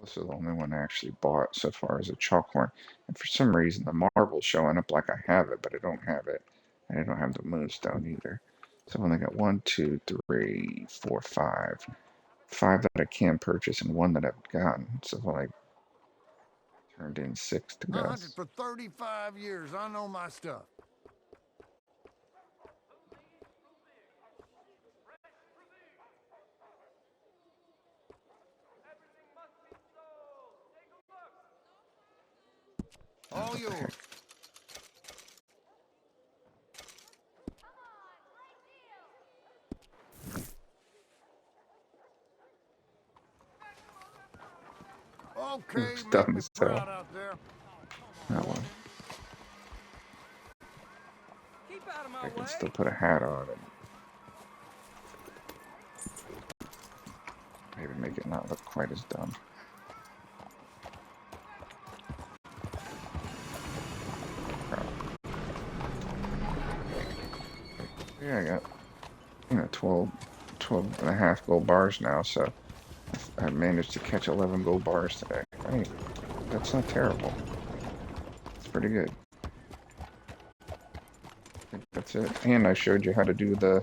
This is the only one I actually bought so far as a chalkhorn. And for some reason, the marble's showing up like I have it, but I don't have it. And I don't have the moonstone either. So I've only got 1, 2, 3, 4, 5. 5 that I can purchase and 1 that I've gotten. So I've only turned in 6 to I hunted Gus. for 35 years. I know my stuff. All What the yours. heck? Okay, Looks make dumb me as hell. proud out there. That one. Keep out of my I can way. still put a hat on and maybe make it not look quite as dumb. Yeah, I got 12 and a half gold bars now, so I managed to catch 11 gold bars today. Hey, that's not terrible. It's pretty good. I think that's it. And I showed you how to do the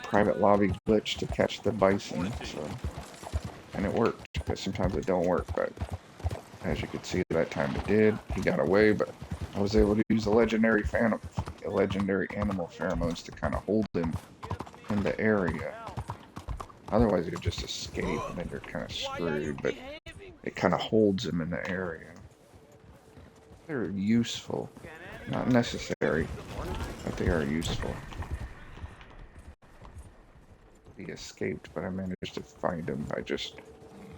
private lobby glitch to catch the bison, so, and it worked, but sometimes it don't work, but as you can see, that time it did. He got away, but I was able to use the legendary animal pheromones to kind of hold him in the area. Otherwise, he would just escape, and then you're kind of screwed, but it kind of holds him in the area. They're useful. Not necessary, but they are useful. He escaped, but I managed to find him by just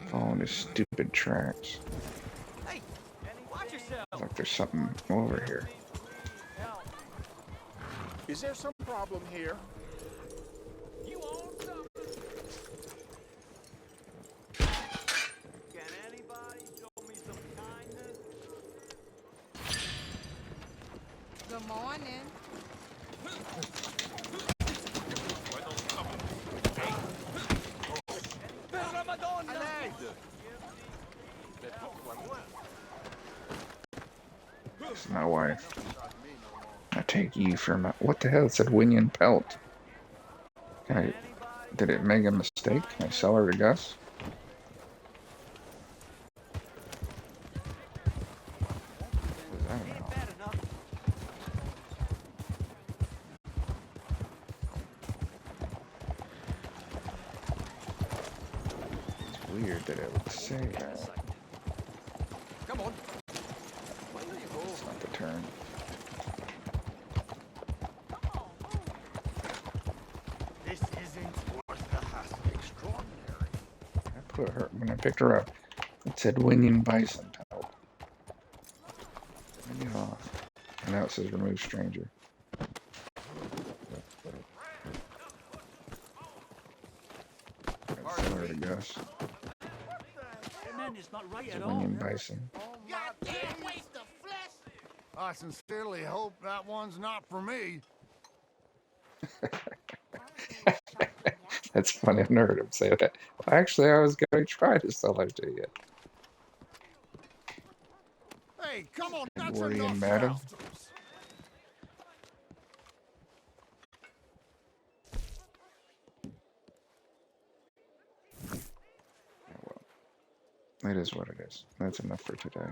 following his stupid tracks. Hey, watch yourself. It's like there's something over here. Is there some problem here? You own something? Can anybody show me some kindness? Good morning. This is my wife. I take you for my... What the hell? It said winyan pelt. Did it make a mistake? Can I sell her to Gus? I don't know. It's weird that it would say that. Come on. It's not the turn. This isn't worth the hassle. Extraordinary. I put her when I picked her up. It said winyan bison pelt. Get off. And now it says remove stranger. I'd sell her to Gus. Man, it's not right It's a at all. winyan bison. Goddamn waste of flesh. I sincerely hope that one's not for me. That's funny. I've never heard him say that. Well, actually, I was going to try to sell her to you. Hey, come on, that's Worry enough and madam. mouths. Yeah, well, it is what it is. That's enough for today.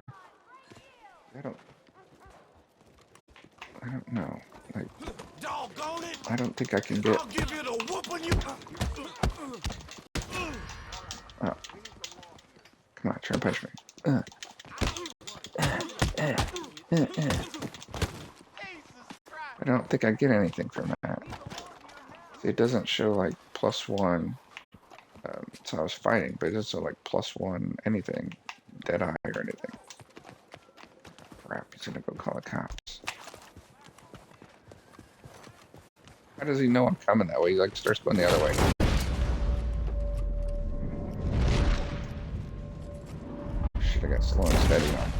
I don't know. Like, Doggone it! I don't think I can get. I'll give you the whooping you. Oh, come on, try and punch me. I don't think I get anything from that. See, it doesn't show like +1. So I was fighting, but it doesn't show like +1 anything, dead eye or anything. Crap, he's gonna go call the cops. How does he know I'm coming that way? He like starts going the other way. Shit, I got slow and steady on.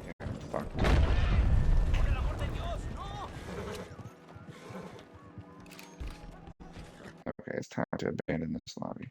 Yeah, I'm fucked. Okay, it's time to abandon this lobby.